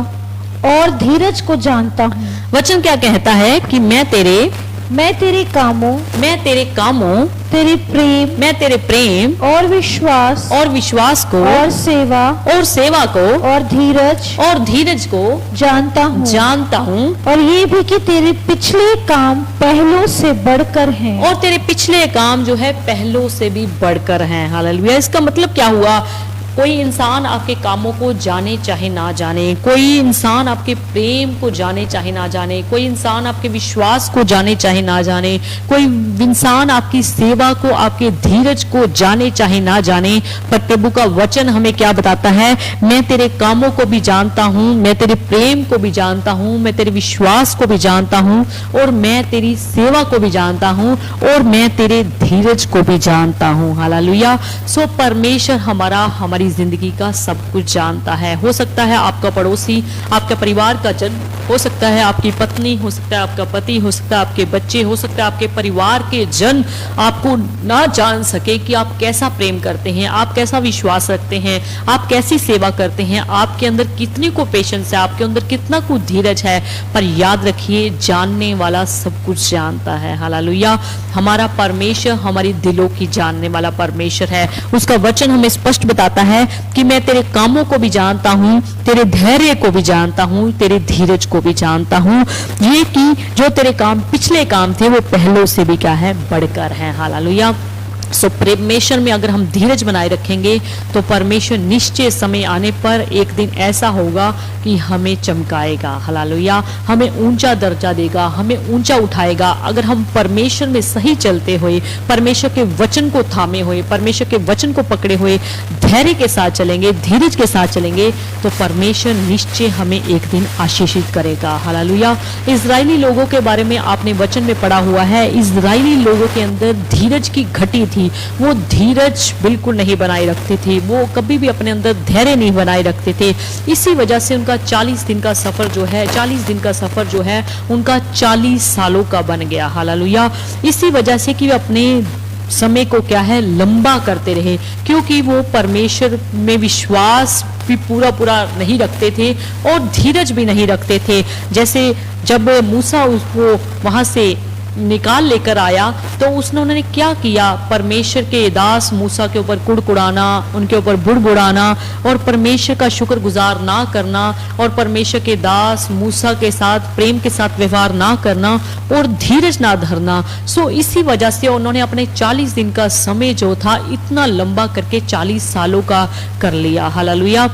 और धीरज को जानता हूँ। वचन क्या कहता है कि मैं तेरे कामों, मैं तेरे प्रेम और विश्वास को और सेवा को और धीरज को जानता हूँ और ये भी कि तेरे पिछले काम पहलों से बढ़कर हैं। और तेरे पिछले काम जो है पहलों से भी बढ़कर हैं। हालेलुया। इसका मतलब क्या हुआ, कोई इंसान आपके कामों को जाने चाहे ना जाने, कोई इंसान आपके प्रेम को जाने चाहे ना जाने, कोई इंसान आपके विश्वास को जाने चाहे ना जाने, कोई इंसान आपकी सेवा को, आपके धीरज को जाने चाहे ना जाने, पर प्रभु का वचन हमें क्या बताता है, मैं तेरे कामों को भी जानता हूँ, मैं तेरे प्रेम को भी जानता हूँ, मैं तेरे विश्वास को भी जानता हूँ, और मैं तेरी सेवा को भी जानता हूँ, और मैं तेरे धीरज को भी जानता हूँ। हालेलुया। सो परमेश्वर हमारी जिंदगी का सब कुछ जानता है। हो सकता है आपका पड़ोसी, आपका परिवार का जन, हो सकता है आपकी पत्नी, हो सकता है आपका पति, हो सकता है आपके बच्चे, हो सकता है आपके परिवार के जन आपको ना जान सके कि आप कैसा प्रेम करते हैं, आप कैसा विश्वास रखते हैं, आप कैसी सेवा करते हैं, आपके अंदर कितनी को पेशेंस है, आपके अंदर कितना को धीरज है। पर याद रखिए, जानने वाला सब कुछ जानता है। हालेलुया। हमारा परमेश्वर हमारी दिलों की जानने वाला परमेश्वर है। उसका वचन हमें स्पष्ट बताता है कि मैं तेरे कामों को भी जानता हूँ, तेरे धैर्य को भी जानता हूँ, तेरे धीरज को भी जानता हूँ, ये कि जो तेरे काम पिछले काम थे वो पहलों से भी क्या है, बढ़कर हैं। हालेलुया। सो परमेश्वर में अगर हम धीरज बनाए रखेंगे तो परमेश्वर निश्चय समय आने पर एक दिन ऐसा होगा कि हमें चमकाएगा। हालेलुया। हमें ऊंचा दर्जा देगा, हमें ऊंचा उठाएगा। अगर हम परमेश्वर में सही चलते हुए, परमेश्वर के वचन को थामे हुए, परमेश्वर के वचन को पकड़े हुए धैर्य के साथ चलेंगे, धीरज के साथ चलेंगे, तो परमेश्वर निश्चय हमें एक दिन आशीषित करेगा। हालेलुया। इजरायली लोगों के बारे में आपने वचन में पढ़ा हुआ है, इजरायली लोगों के अंदर धीरज की घटी थी। वो धीरज बिल्कुल नहीं बनाए रखते थे, वो कभी भी अपने अंदर धैर्य नहीं बनाए रखते थे। इसी वजह से उनका 40 दिन का सफर जो है उनका 40 सालों का बन गया। हालेलुया। इसी वजह से कि वे अपने समय को क्या है, लंबा करते रहे, क्योंकि वो परमेश्वर में विश्वास भी पूरा नहीं रखते थे और धीरज भी नहीं रखते थे। जैसे जब मूसा उसको वहां से निकाल लेकर आया तो उन्होंने क्या किया, परमेश्वर के दास मूसा के ऊपर कुड़कुड़ाना, उनके ऊपर बुड़बुड़ाना और परमेश्वर का शुक्रगुजार ना करना, और परमेश्वर के दास मूसा के साथ प्रेम के साथ व्यवहार ना करना और धीरज ना धरना। सो इसी वजह से उन्होंने अपने 40 दिन का समय जो था इतना लंबा करके 40 सालों का कर लिया। हालेलुया।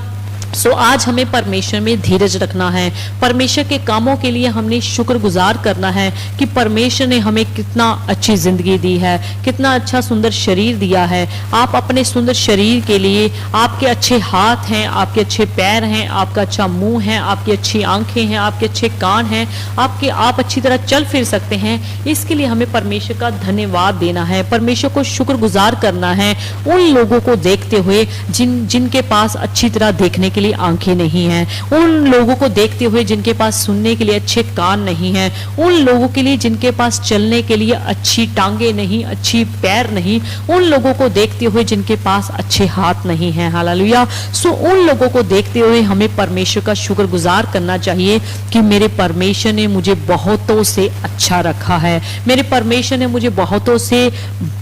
सो आज हमें परमेश्वर में धीरज रखना है, परमेश्वर के कामों के लिए हमने शुक्रगुजार करना है कि परमेश्वर ने हमें कितना अच्छी जिंदगी दी है, कितना अच्छा सुंदर शरीर दिया है। आप अपने सुंदर शरीर के लिए, आपके अच्छे हाथ हैं, आपके अच्छे पैर हैं, आपका अच्छा मुंह है, आपकी अच्छी आंखें हैं, आपके अच्छे कान हैं, आप अच्छी तरह चल फिर सकते हैं, इसके लिए हमें परमेश्वर का धन्यवाद देना है, परमेश्वर को शुक्रगुजार करना है। उन लोगों को देखते हुए जिनके पास अच्छी तरह देखने के लिए आंखें नहीं हैं, उन लोगों को देखते हुए जिनके पास सुनने के लिए अच्छे कान नहीं हैं, उन लोगों के लिए जिनके पास चलने के लिए अच्छी टांगे नहीं, अच्छी पैर नहीं, उन लोगों को देखते हुए जिनके पास अच्छे हाथ नहीं हैं। हालेलुया। सो उन लोगों को देखते हुए हमें परमेश्वर का शुक्रगुजार करना चाहिए कि मेरे परमेश्वर ने मुझे बहुतों से अच्छा रखा है, मेरे परमेश्वर ने मुझे बहुतों से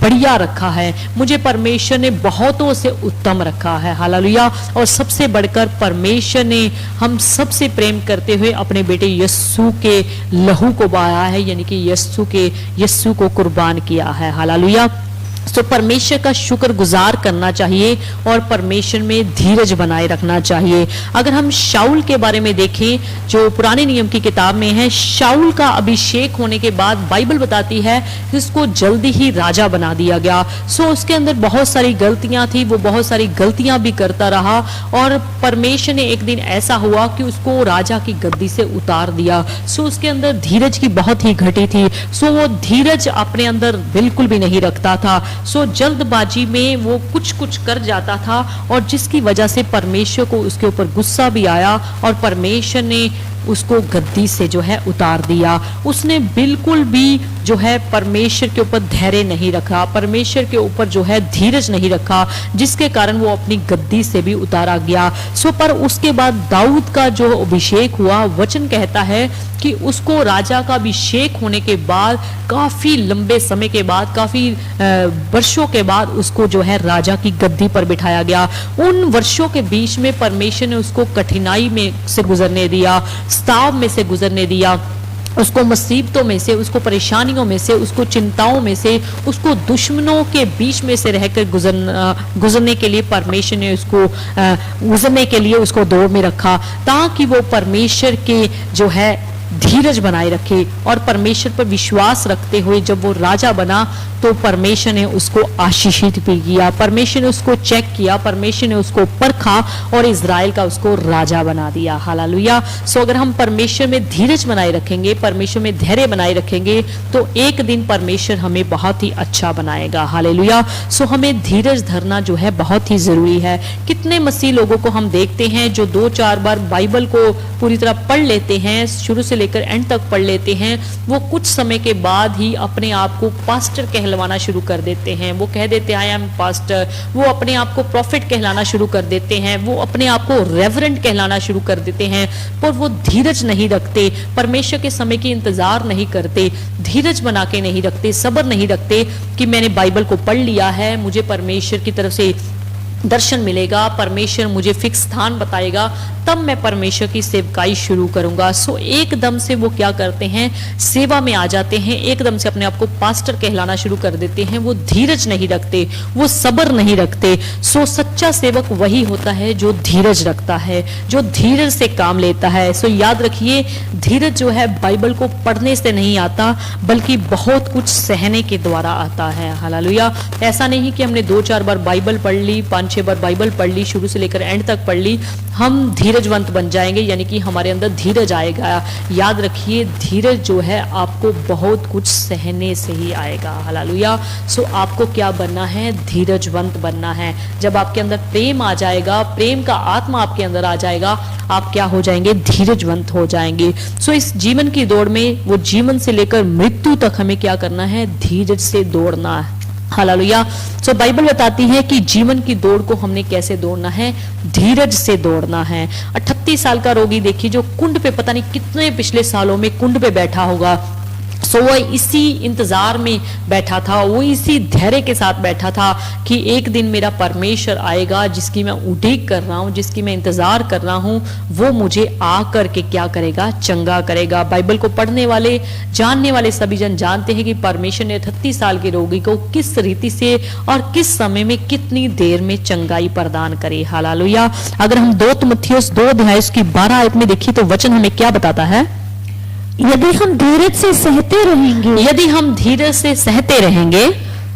बढ़िया रखा है, मुझे परमेश्वर ने बहुतों से उत्तम रखा है। हालेलुया। और सबसे बढ़कर परमेश्वर ने हम सबसे प्रेम करते हुए अपने बेटे यीशु के लहू को बहाया है, यानी कि यीशु को कुर्बान किया है। हालेलुया। तो परमेश्वर का शुक्रगुजार करना चाहिए और परमेश्वर में धीरज बनाए रखना चाहिए। अगर हम शाऊल के बारे में देखें, जो पुराने नियम की किताब में है, शाऊल का अभिषेक होने के बाद बाइबल बताती है कि उसको जल्दी ही राजा बना दिया गया। सो उसके अंदर बहुत सारी गलतियां थी, वो बहुत सारी गलतियां भी करता रहा और परमेश्वर ने एक दिन ऐसा हुआ कि उसको राजा की गद्दी से उतार दिया। सो उसके अंदर धीरज की बहुत ही घटी थी। सो वो धीरज अपने अंदर बिल्कुल भी नहीं रखता था। सो जल्दबाजी में वो कुछ कर जाता था और जिसकी वजह से परमेश्वर को उसके ऊपर गुस्सा भी आया और परमेश्वर ने उसको गद्दी से जो है उतार दिया। उसने बिल्कुल भी जो है परमेश्वर के ऊपर धैर्य नहीं रखा, परमेश्वर के ऊपर जो है धीरज नहीं रखा, जिसके कारण वो अपनी गद्दी से भी उतारा गया। सो पर उसके बाद दाऊद का जो अभिषेक हुआ, वचन कहता है कि उसको राजा का अभिषेक होने के बाद काफी लंबे समय के बाद, काफी वर्षों के बाद उसको जो है राजा की गद्दी पर बिठाया गया। उन वर्षों के बीच में परमेश्वर ने उसको कठिनाई में से गुजरने दिया, स्ताव में से गुजरने दिया, उसको मुसीबतों में से, उसको परेशानियों में से, उसको चिंताओं में से, उसको दुश्मनों के बीच में से रहकर गुजरने के लिए परमेश्वर ने उसको गुजरने के लिए उसको दौड़ में रखा, ताकि वो परमेश्वर के जो है धीरज बनाए रखे और परमेश्वर पर विश्वास रखते हुए जब वो राजा बना तो परमेश्वर ने उसको आशीषित भी किया, परमेश्वर ने उसको चेक किया, परमेश्वर ने उसको परखा और इजराइल का उसको राजा बना दिया। हालेलुया। सो अगर हम परमेश्वर में धीरज बनाए रखेंगे, परमेश्वर में धैर्य बनाए रखेंगे तो एक दिन परमेश्वर हमें बहुत ही अच्छा बनाएगा। हालेलुया। सो हमें धीरज धरना जो है बहुत ही जरूरी है। कितने मसीह लोगों को हम देखते हैं जो 2-4 बार बाइबल को पूरी तरह पढ़ लेते हैं, शुरू से लेकर एंड तक पढ़ लेते हैं, वो कुछ समय के बाद ही अपने आप को पास्टर कहलवाना शुरू कर देते हैं। वो कह देते हैं आई एम पास्टर, वो अपने आप को प्रॉफिट कहलाना शुरू कर देते हैं, वो अपने आप को रेवरेंट कहलाना शुरू कर देते हैं, पर वो धीरज नहीं रखते, परमेश्वर के समय की इंतजार नहीं करते, धीरज बना के नहीं रखते, सब्र नहीं रखते कि मैंने बाइबल को पढ़ लिया है, मुझे परमेश्वर की तरफ से दर्शन मिलेगा, परमेश्वर मुझे फिक्स स्थान बताएगा, तब मैं परमेश्वर की सेवकाई शुरू करूंगा। सो एकदम से वो क्या करते हैं, सेवा में आ जाते हैं, एकदम से अपने आप को पास्टर कहलाना शुरू कर देते हैं। वो धीरज नहीं रखते, वो सब्र नहीं रखते। सो सच्चा सेवक वही होता है जो धीरज रखता है, जो धीरज से काम लेता है। सो याद रखिए, धीरज जो है बाइबल को पढ़ने से नहीं आता, बल्कि बहुत कुछ सहने के द्वारा आता है। हालेलुया। ऐसा नहीं कि हमने 2-4 बार बाइबल पढ़ ली, 5-6 बार बाइबल पढ़ ली, शुरू से लेकर एंड तक पढ़ ली, हम धीरजवंत बन जाएंगे, यानी कि हमारे अंदर धीरज आएगा। याद रखिए, धीरज जो है आपको बहुत कुछ सहने से ही आएगा। हालेलुया। सो आपको क्या बनना है, धीरजवंत बनना है। जब आपके अंदर प्रेम आ जाएगा, प्रेम का आत्मा आपके अंदर आ जाएगा, आप क्या हो जाएंगे, धीरजवंत हो जाएंगे। सो इस जीवन की दौड़ में, वो जीवन से लेकर मृत्यु तक हमें क्या करना है, धीरज से दौड़ना है। हालेलुया। सो बाइबल बताती है कि जीवन की दौड़ को हमने कैसे दौड़ना है, धीरज से दौड़ना है। 38 साल का रोगी देखिए, जो कुंड पे पता नहीं कितने पिछले सालों में कुंड पे बैठा होगा, सो वो इसी इंतजार में बैठा था, वो इसी धैर्य के साथ बैठा था कि एक दिन मेरा परमेश्वर आएगा, जिसकी मैं उड़ीक कर रहा हूँ, जिसकी मैं इंतजार कर रहा हूँ, वो मुझे आकर के क्या करेगा, चंगा करेगा। बाइबल को पढ़ने वाले, जानने वाले सभी जन जानते हैं कि परमेश्वर ने 38 साल के रोगी को किस रीति से और किस समय में, कितनी देर में चंगाई प्रदान करे। हालेलुया। अगर हम 2 तीमुथियुस 2 अध्याय उसकी 12 आयत में देखिए तो वचन हमें क्या बताता है, यदि हम धीरज से सहते रहेंगे, यदि हम धीरज से सहते रहेंगे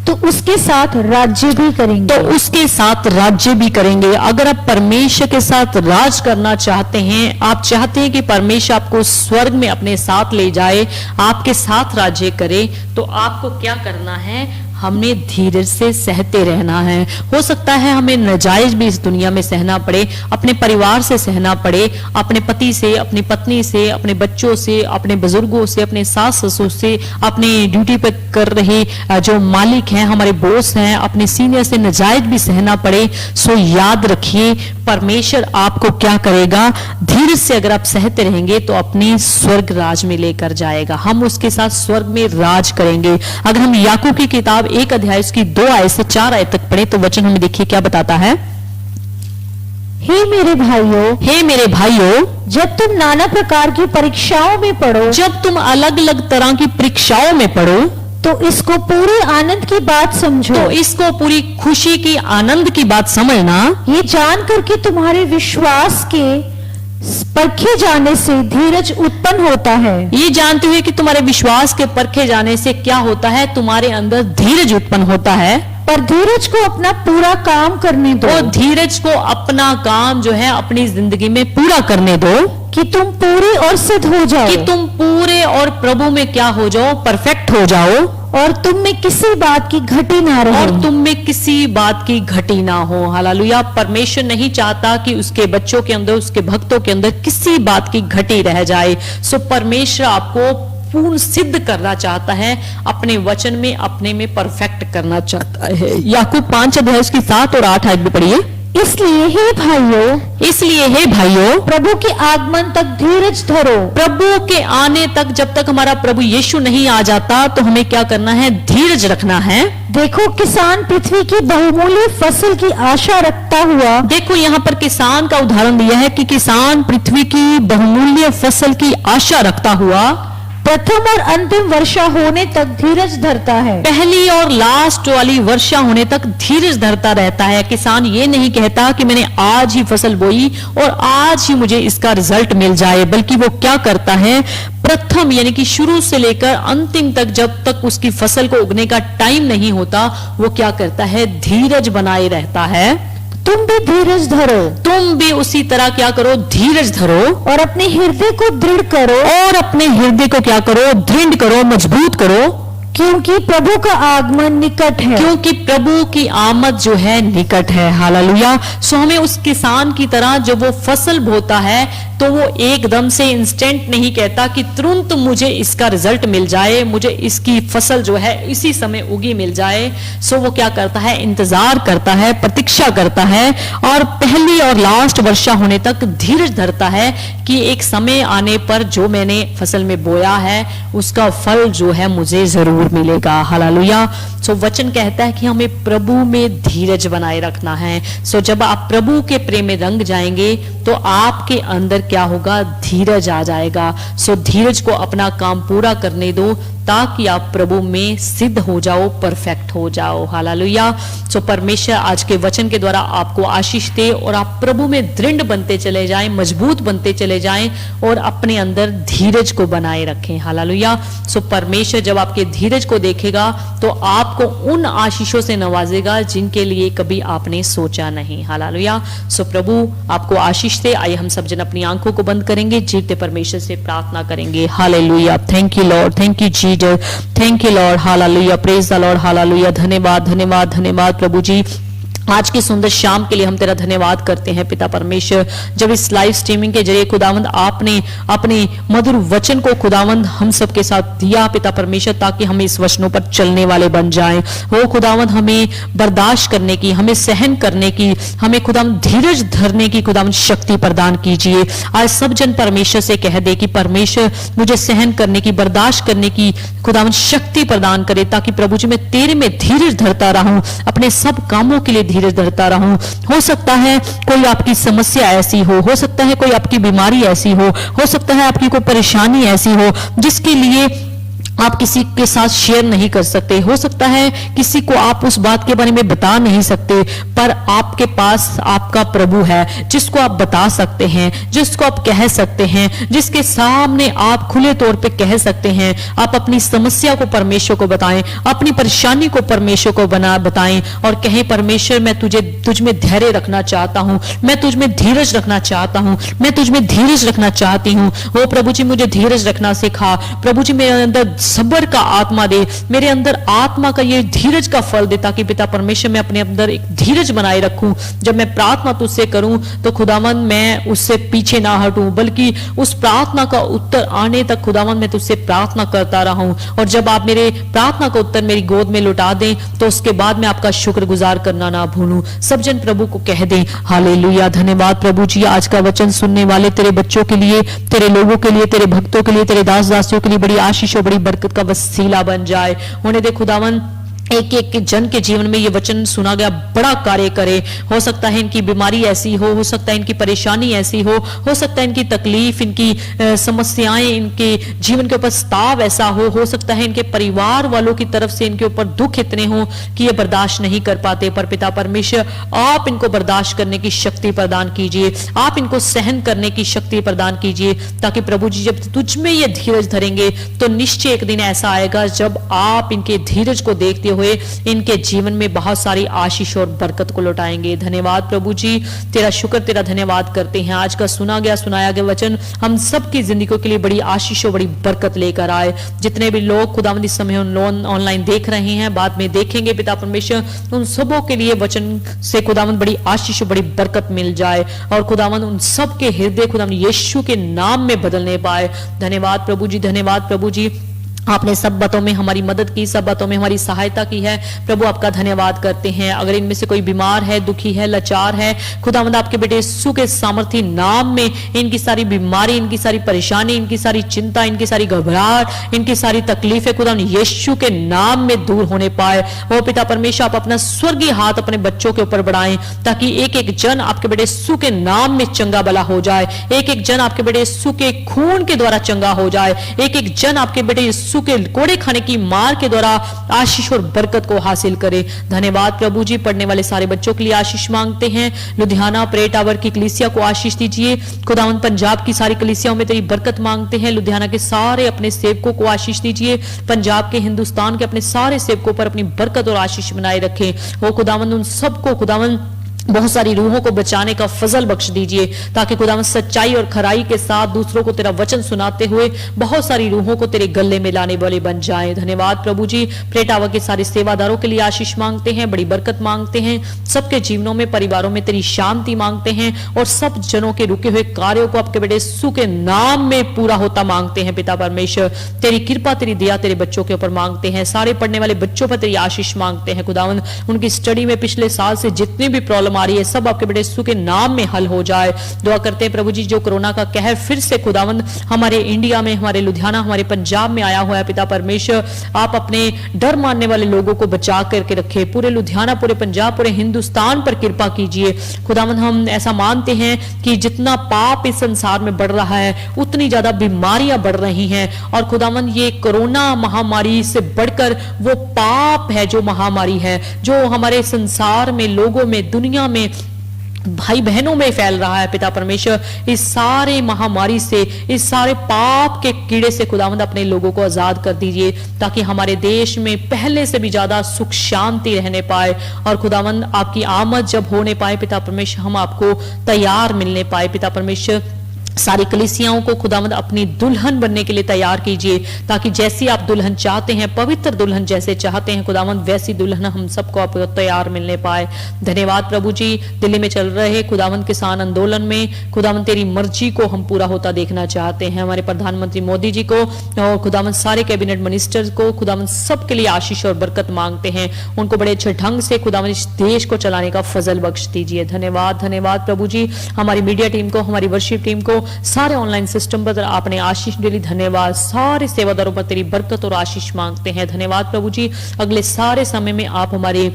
तो उसके साथ राज्य भी करेंगे, तो उसके साथ राज्य भी करेंगे। अगर आप परमेश्वर के साथ राज करना चाहते हैं, आप चाहते हैं कि परमेश्वर आपको स्वर्ग में अपने साथ ले जाए, आपके साथ राज्य करे, तो आपको क्या करना है, हमने धीरज से सहते रहना है। हो सकता है हमें नाजायज भी इस दुनिया में सहना पड़े, अपने परिवार से सहना पड़े, अपने पति से, अपनी पत्नी से, अपने बच्चों से, अपने बुजुर्गों से, अपने सास ससुर से, अपनी ड्यूटी पर कर रहे जो मालिक हैं, हमारे बॉस हैं, अपने सीनियर से नाजायज भी सहना पड़े। सो याद रखिए परमेश्वर आपको क्या करेगा, धीरज से अगर आप सहते रहेंगे तो अपने स्वर्ग राज में लेकर जाएगा। हम उसके साथ स्वर्ग में राज करेंगे। अगर हम याकूब की किताब 1 अध्याय उसकी 2 आयत से 4 आयत तक पढ़े तो वचन हमें देखिए क्या बताता है। हे मेरे भाइयों, जब तुम नाना प्रकार की परीक्षाओं में पड़ो, जब तुम अलग अलग तरह की परीक्षाओं में पड़ो तो इसको पूरे आनंद की बात समझो। तो इसको पूरी खुशी की, आनंद की बात समझना, ये जानकर कि तुम्हारे विश्वास के परखे जाने से धीरज उत्पन्न होता है। ये जानते हुए कि तुम्हारे विश्वास के परखे जाने से क्या होता है, तुम्हारे अंदर धीरज उत्पन्न होता है। पर धीरज को अपना पूरा काम करने दो। और धीरज को अपना काम जो है अपनी जिंदगी में पूरा करने दो, कि तुम पूरे और सिद्ध हो जाओ, कि तुम पूरे और प्रभु में क्या हो जाओ, परफेक्ट हो जाओ, और तुम में किसी बात की घटी ना रहे। और तुम में किसी बात की घटी ना हो। हालेलुया। परमेश्वर नहीं चाहता कि उसके बच्चों के अंदर, उसके भक्तों के अंदर किसी बात की घटी रह जाए। सो परमेश्वर आपको पूर्ण सिद्ध करना चाहता है, अपने वचन में, अपने में परफेक्ट करना चाहता है। याकूब 5 अध्याय की 7 और 8 आयत भी पढ़िए। इसलिए हे भाइयों, प्रभु के आगमन तक धीरज धरो। प्रभु के आने तक, जब तक हमारा प्रभु यीशु नहीं आ जाता तो हमें क्या करना है, धीरज रखना है। देखो किसान पृथ्वी की बहुमूल्य फसल की आशा रखता हुआ, देखो यहाँ पर किसान का उदाहरण दिया है कि किसान पृथ्वी की बहुमूल्य फसल की आशा रखता हुआ प्रथम और अंतिम वर्षा होने तक धीरज धरता है। पहली और लास्ट वाली वर्षा होने तक धीरज धरता रहता है। किसान ये नहीं कहता कि मैंने आज ही फसल बोई और आज ही मुझे इसका रिजल्ट मिल जाए, बल्कि वो क्या करता है, प्रथम यानी कि शुरू से लेकर अंतिम तक, जब तक उसकी फसल को उगने का टाइम नहीं होता, वो क्या करता है, धीरज बनाए रहता है। तुम भी धीरज धरो, तुम भी उसी तरह क्या करो, धीरज धरो, और अपने हृदय को दृढ़ करो, और अपने हृदय को क्या करो, दृढ़ करो, मजबूत करो, क्योंकि प्रभु का आगमन निकट है। क्योंकि प्रभु की आमद जो है निकट है। हालेलुया। सो हमें उस किसान की तरह जब वो फसल बोता है तो वो एकदम से इंस्टेंट नहीं कहता कि तुरंत मुझे इसका रिजल्ट मिल जाए, मुझे इसकी फसल जो है इसी समय उगी मिल जाए। सो वो क्या करता है, इंतजार करता है, प्रतीक्षा करता है, और पहली और लास्ट वर्षा होने तक धीरज धरता है कि एक समय आने पर जो मैंने फसल में बोया है उसका फल जो है मुझे जरूर मिलेगा। हालेलुया। सो वचन कहता है कि हमें प्रभु में धीरज बनाए रखना है। सो जब आप प्रभु के प्रेम में रंग जाएंगे तो आपके अंदर क्या होगा, धीरज आ जाएगा। सो धीरज को अपना काम पूरा करने दो ताकि आप प्रभु में सिद्ध हो जाओ, परफेक्ट हो जाओ। हालेलुया। सो परमेश्वर आज के वचन के द्वारा आपको आशीष दे और आप प्रभु में दृढ़ बनते चले जाएं, मजबूत बनते चले जाएं और अपने अंदर धीरज को बनाए रखें। हालेलुया। सो परमेश्वर जब आपके धीरज को देखेगा तो आपको उन आशीषों से नवाजेगा जिनके लिए कभी आपने सोचा नहीं। हालेलुया। सो प्रभु आपको आशीष दे। आइए हम सब जन अपनी आंखों को बंद करेंगे, जीते परमेश्वर से प्रार्थना करेंगे। Hallelujah. Thank you Lord, thank you Jesus, thank you Lord. Hallelujah. Praise the Lord. Hallelujah. धन्यवाद, धन्यवाद, धन्यवाद प्रभु जी। आज की सुंदर शाम के लिए हम तेरा धन्यवाद करते हैं पिता परमेश्वर। जब इस लाइव स्ट्रीमिंग के जरिए खुदावंद आपने अपने मधुर वचन को खुदावंद हम सब के साथ दिया पिता परमेश्वर, ताकि हम इस वचनों पर चलने वाले बन जाएं। वो खुदावंद हमें बर्दाश्त करने की, हमें सहन करने की, हमें खुदावंद धीरज धरने की खुदावंद शक्ति प्रदान कीजिए। आज सब जन परमेश्वर से कह दे कि परमेश्वर मुझे सहन करने की, बर्दाश्त करने की खुदावंद शक्ति प्रदान करे, ताकि प्रभु जी मैं तेरे में धीरज धरता रहूं, अपने सब कामों के लिए धीरज धरता रहूं। हो सकता है कोई आपकी समस्या ऐसी हो सकता है कोई आपकी बीमारी ऐसी हो सकता है आपकी कोई परेशानी ऐसी हो जिसके लिए आप किसी के साथ शेयर नहीं कर सकते, हो सकता है किसी को आप उस बात के बारे में बता नहीं सकते, पर आपके पास आपका प्रभु है जिसको आप बता सकते हैं, जिसको आप कह सकते हैं, जिसके सामने आप खुले तौर पे कह सकते हैं। आप अपनी समस्या को परमेश्वर को बताएं, अपनी परेशानी को परमेश्वर को बताएं और कहें परमेश्वर मैं तुझ में धैर्य रखना चाहता हूं, मैं तुझ में धीरज रखना चाहता हूं, मैं तुझ में धीरज रखना चाहती हूं। वो प्रभु जी मुझे धीरज रखना सिखा, प्रभु जी मेरे अंदर सब्र का आत्मा दे, मेरे अंदर आत्मा का ये धीरज का फल दे, ताकि पिता परमेश्वर मैं अपने अंदर एक धीरज बनाए रखूं। जब मैं प्रार्थना तुझसे करूं तो खुदावन मैं उससे पीछे ना हटूं, बल्कि उस प्रार्थना का उत्तर आने तक खुदावन मैं तुझसे प्रार्थना करता रहूं। और जब आप मेरे प्रार्थना का उत्तर मेरी गोद में लौटा दें तो उसके बाद मैं आपका शुक्रगुजार करना ना भूलूं। सब जन प्रभु को कह दें हालेलुया। धन्यवाद प्रभु जी, आज का वचन सुनने वाले तेरे बच्चों के लिए, तेरे लोगों के लिए, तेरे भक्तों के लिए, तेरे दास दासियों के लिए बड़ी आशीष और बड़ी बरकत का वसीला बन जाए। होने दे खुदावन एक एक जन के जीवन में ये वचन सुना गया बड़ा कार्य करे। हो सकता है इनकी बीमारी ऐसी हो सकता है इनकी परेशानी ऐसी हो सकता है इनकी तकलीफ, इनकी समस्याएं, इनके जीवन के ऊपर स्ताव ऐसा हो सकता है इनके परिवार वालों की तरफ से इनके ऊपर दुख इतने हो कि ये बर्दाश्त नहीं कर पाते। पर पिता परमेश्वर आप इनको बर्दाश्त करने की शक्ति प्रदान कीजिए, आप इनको सहन करने की शक्ति प्रदान कीजिए, ताकि प्रभु जी जब तुझ में ये धीरज धरेंगे तो निश्चय एक दिन ऐसा आएगा जब आप इनके धीरज को देखते हुए इनके जीवन में बहुत सारी आशीष और बरकत को लौटाएंगे। धन्यवाद प्रभु जी, तेरा शुक्र तेरा धन्यवाद करते हैं। आज का सुनाया गया वचन हम सबकी जिंदगियों के लिए बड़ी आशीष और बड़ी बरकत लेकर आए। जितने भी लोग खुदावंद इस समय ऑनलाइन देख रहे हैं, बाद में देखेंगे, पिता परमेश्वर उन सबों के लिए वचन से खुदावंद बड़ी आशीष और बड़ी बरकत मिल जाए और खुदावंद उन सब के हृदय खुदावंद यीशु के नाम में बदलने पाए। धन्यवाद प्रभु जी, धन्यवाद प्रभु जी, आपने सब बातों में हमारी मदद की, सब बातों में हमारी सहायता की है। प्रभु आपका धन्यवाद करते हैं। अगर इनमें से कोई बीमार है, दुखी है, लाचार है, खुदावंद आपके बेटे यीशु के सामर्थी नाम में इनकी सारी बीमारी, इनकी सारी परेशानी, इनकी सारी चिंता, इनकी सारी घबराहट, इनकी सारी तकलीफें खुदावंद यीशु के नाम में दूर होने पाए। ओ पिता परमेश्वर आप अपना स्वर्गीय हाथ अपने बच्चों के ऊपर बढ़ाएं, ताकि एक एक जन आपके बेटे यीशु के नाम में चंगा भला हो जाए, एक एक जन आपके बेटे यीशु के खून के द्वारा चंगा हो जाए, एक एक जन आपके बेटे के कोड़े खाने की मार के द्वारा आशीष और बरकत को हासिल करे। धन्यवाद प्रभु जी, पढ़ने वाले सारे बच्चों के लिए आशीष मांगते हैं। लुधियाना प्रे टावर की कलीसिया को आशीष दीजिए। खुदावंद पंजाब की सारी कलीसियाओं में तेरी बरकत मांगते हैं। लुधियाना के सारे अपने सेवकों को आशीष दीजिए। पंजाब के, हिंदुस्तान के अपने सारे सेवकों पर अपनी बरकत और आशीष बनाए रखें। वो खुदावंद उन सबको खुदावंद बहुत सारी रूहों को बचाने का फजल बख्श दीजिए, ताकि खुदावंद सच्चाई और खराई के साथ दूसरों को तेरा वचन सुनाते हुए बहुत सारी रूहों को तेरे गले में लाने वाले बन जाएं। धन्यवाद प्रभु जी, प्रे टावर के सारे सेवादारों के लिए आशीष मांगते हैं, बड़ी बरकत मांगते हैं। सबके जीवनों में, परिवारों में तेरी शांति मांगते हैं और सब जनों के रुके हुए कार्यों को आपके बेटे यीशु के नाम में पूरा होता मांगते हैं। पिता परमेश्वर तेरी कृपा, तेरी दया तेरे बच्चों के ऊपर मांगते हैं। सारे पढ़ने वाले बच्चों पर तेरी आशीष मांगते हैं। खुदावंद उनकी स्टडी में पिछले साल से जितनी भी प्रॉब्लम आ रही है सब आपके बेटे यीशु के नाम में हल हो जाए। दुआ करते हैं प्रभु जी, जो कोरोना का कहर फिर से खुदावंद हमारे इंडिया में, हमारे लुधियाना, हमारे पंजाब में आया हुआ है, पिता परमेश्वर आप अपने डर मानने वाले लोगों को बचा करके रखे। पूरे लुधियाना, पूरे पंजाब, पूरे हिंदुस्तान पर कृपा कीजिए। खुदावंद हम ऐसा मानते हैं कि जितना पाप इस संसार में बढ़ रहा है उतनी ज्यादा बीमारियां बढ़ रही हैं और खुदावंद ये कोरोना महामारी से बढ़कर वो पाप है, जो महामारी है, जो हमारे संसार में, लोगों में, दुनिया में, भाई बहनों में फैल रहा है। पिता परमेश्वर इस सारे महामारी से, इस सारे पाप के कीड़े से खुदावंद अपने लोगों को आजाद कर दीजिए, ताकि हमारे देश में पहले से भी ज्यादा सुख शांति रहने पाए और खुदावंद आपकी आमद जब होने पाए पिता परमेश्वर हम आपको तैयार मिलने पाए। पिता परमेश्वर सारी कलीसियाओं को खुदावंद अपनी दुल्हन बनने के लिए तैयार कीजिए, ताकि जैसी आप दुल्हन चाहते हैं, पवित्र दुल्हन जैसे चाहते हैं खुदावंद, वैसी दुल्हन हम सबको आप तैयार मिलने पाए। धन्यवाद प्रभु जी, दिल्ली में चल रहे खुदावंद किसान आंदोलन में खुदावंद तेरी मर्जी को हम पूरा होता देखना चाहते हैं। हमारे प्रधानमंत्री मोदी जी को और खुदावंद सारे कैबिनेट मिनिस्टर्स को खुदावंद सबके लिए आशीष और बरकत मांगते हैं। उनको बड़े अच्छे ढंग से खुदावंद इस देश को चलाने का फजल बख्श दीजिए। धन्यवाद, धन्यवाद प्रभु जी, हमारी मीडिया टीम को, हमारी वर्शिप टीम को, सारे ऑनलाइन सिस्टम पर आपने आशीष दे दी। धन्यवाद, सारे सेवादारों पर तेरी बरकत और आशीष मांगते हैं। धन्यवाद प्रभु जी, अगले सारे समय में आप हमारे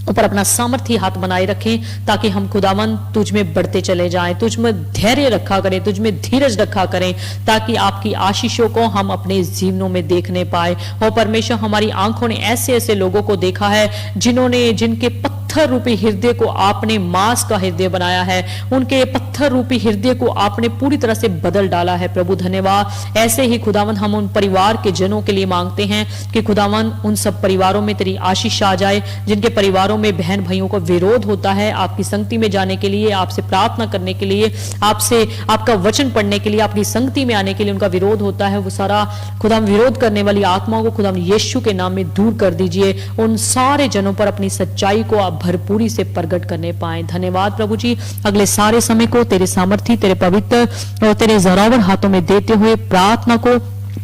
ऊपर अपना सामर्थ्य हाथ बनाए रखें, ताकि हम खुदावंद तुझ में बढ़ते चले जाएं, तुझ में धैर्य रखा करें, तुझ में धीरज रखा करें, ताकि आपकी आशीषों को हम अपने जीवनों में देखने पाए। और परमेश्वर हमारी आंखों ने ऐसे ऐसे लोगों को देखा है जिनके पत्थर रूपी हृदय को आपने मांस का हृदय बनाया है, उनके पत्थर रूपी हृदय को आपने पूरी तरह से बदल डाला है। प्रभु धन्यवाद, ऐसे ही खुदावंद हम उन परिवार के जनों के लिए मांगते हैं कि खुदावंद उन सब परिवारों में तेरी आशीष आ जाए, जिनके परिवारों परिवारों में बहन भाइयों का विरोध होता है, आपकी संगति में जाने के लिए, आपसे प्रार्थना करने के लिए, आपसे आपका वचन पढ़ने के लिए, आपकी संगति में आने के लिए उनका विरोध होता है, वो सारा खुदा विरोध करने वाली आत्माओं को खुदा यीशु के नाम में दूर कर दीजिए। उन सारे जनों पर अपनी सच्चाई को आप भरपूरी से प्रकट करने पाए। धन्यवाद प्रभु जी, अगले सारे समय को तेरे सामर्थी, तेरे पवित्र और तेरे जरावर हाथों में देते हुए प्रार्थना को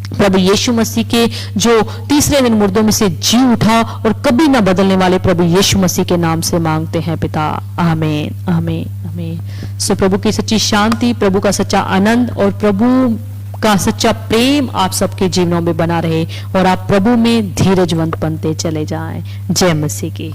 प्रभु यीशु मसीह के जो तीसरे दिन मुर्दों में से जी उठा और कभी ना बदलने वाले प्रभु यीशु मसीह के नाम से मांगते हैं पिता, आमीन आमीन आमीन। सो प्रभु की सच्ची शांति, प्रभु का सच्चा आनंद और प्रभु का सच्चा प्रेम आप सबके जीवनों में बना रहे और आप प्रभु में धीरजवंत बनते चले जाएं। जय मसीह की।